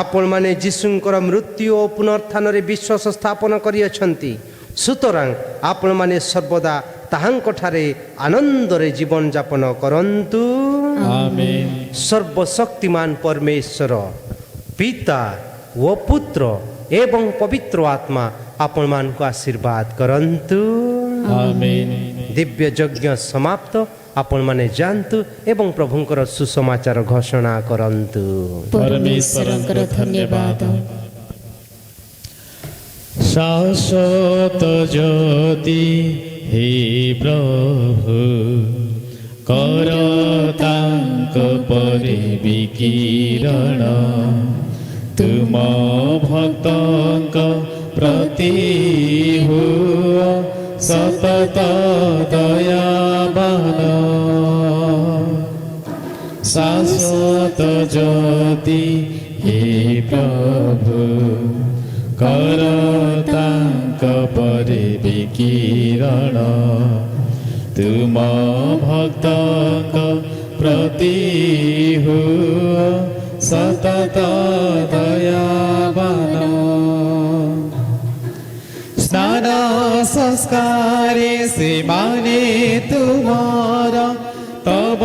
ଆପଣମାନେ ଯୀଶୁଙ୍କର ମୃତ୍ୟୁ ଓ ପୁନରୁତ୍ଥାନରେ ବିଶ୍ୱାସ ସ୍ଥାପନ କରିଅଛନ୍ତି, ସୁତରାଂ ଆପଣମାନେ ସର୍ବଦା ତାହାଙ୍କଠାରେ ଆନନ୍ଦରେ ଜୀବନଯାପନ କରନ୍ତୁ। ଆମେନ୍। ସର୍ବଶକ୍ତିମାନ ପରମେଶ୍ୱର ପିତା ଓ ପୁତ୍ର ଏବଂ ପବିତ୍ର ଆତ୍ମା ଆପଣମାନଙ୍କୁ ଆଶୀର୍ବାଦ କରନ୍ତୁ। ଆମେନ୍। ଦିବ୍ୟ ଯଜ୍ଞ ସମାପ୍ତ। ଆପଣମାନେ ଯାଆନ୍ତୁ ଏବଂ ପ୍ରଭୁଙ୍କର ସୁସମାଚାର ଘୋଷଣା କରନ୍ତୁ। ପରମେଶ୍ୱରଙ୍କର ଧନ୍ୟବାଦ। ଶାଶ୍ୱତ ଜ୍ୟୋତି ହେ ପ୍ରଭୁ କର ତାଙ୍କ ପରି ବିକିରଣ ତୁମ ଭକ୍ତଙ୍କ ପ୍ରତି ହୁଅ ସତତ ଦୟାବାନ। ଶାଶ୍ୱତ ଜ୍ୟୋତି ହେ ପ୍ରଭୁ କର ତାଙ୍କ ପରି ବିକିରଣ ତୁମ ଭକ୍ତଙ୍କ ପ୍ରତି ହୁଅ ସତତ ଦୟାବାନ। ସ୍ନାନ ସଂସ୍କାରେ ସେମାନେ ତୁମର ତବ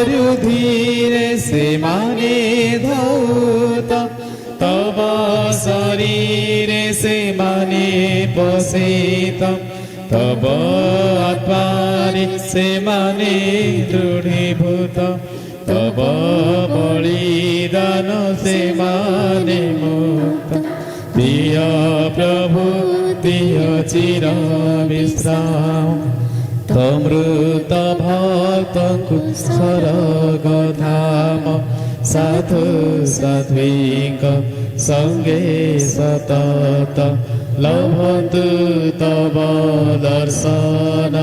ରୁଧିରେ ସେମାନେ ଧୌତ ତବ ଶରୀରେ ସେମାନେ ପୋଷିତ ତବ ଆତ୍ମାରେ ସେମାନେ ଦୃଢ଼ୀଭୂତ ତବ ବଳିଦାନ ସେମାନେ ମୁକ୍ତ। ଦିଅ ପ୍ରଭୁ ଦିଅ ଚିର ବିଶ୍ରାମ ତମୃତ ଭକ୍ତଙ୍କୁ ସ୍ୱର୍ଗ ଧାମ। ସାଧୁ ସାଧ୍ୱୀଙ୍କ ସଙ୍ଗେ ସତତ ଲଭନ୍ତୁ ତବ ଦର୍ଶନ।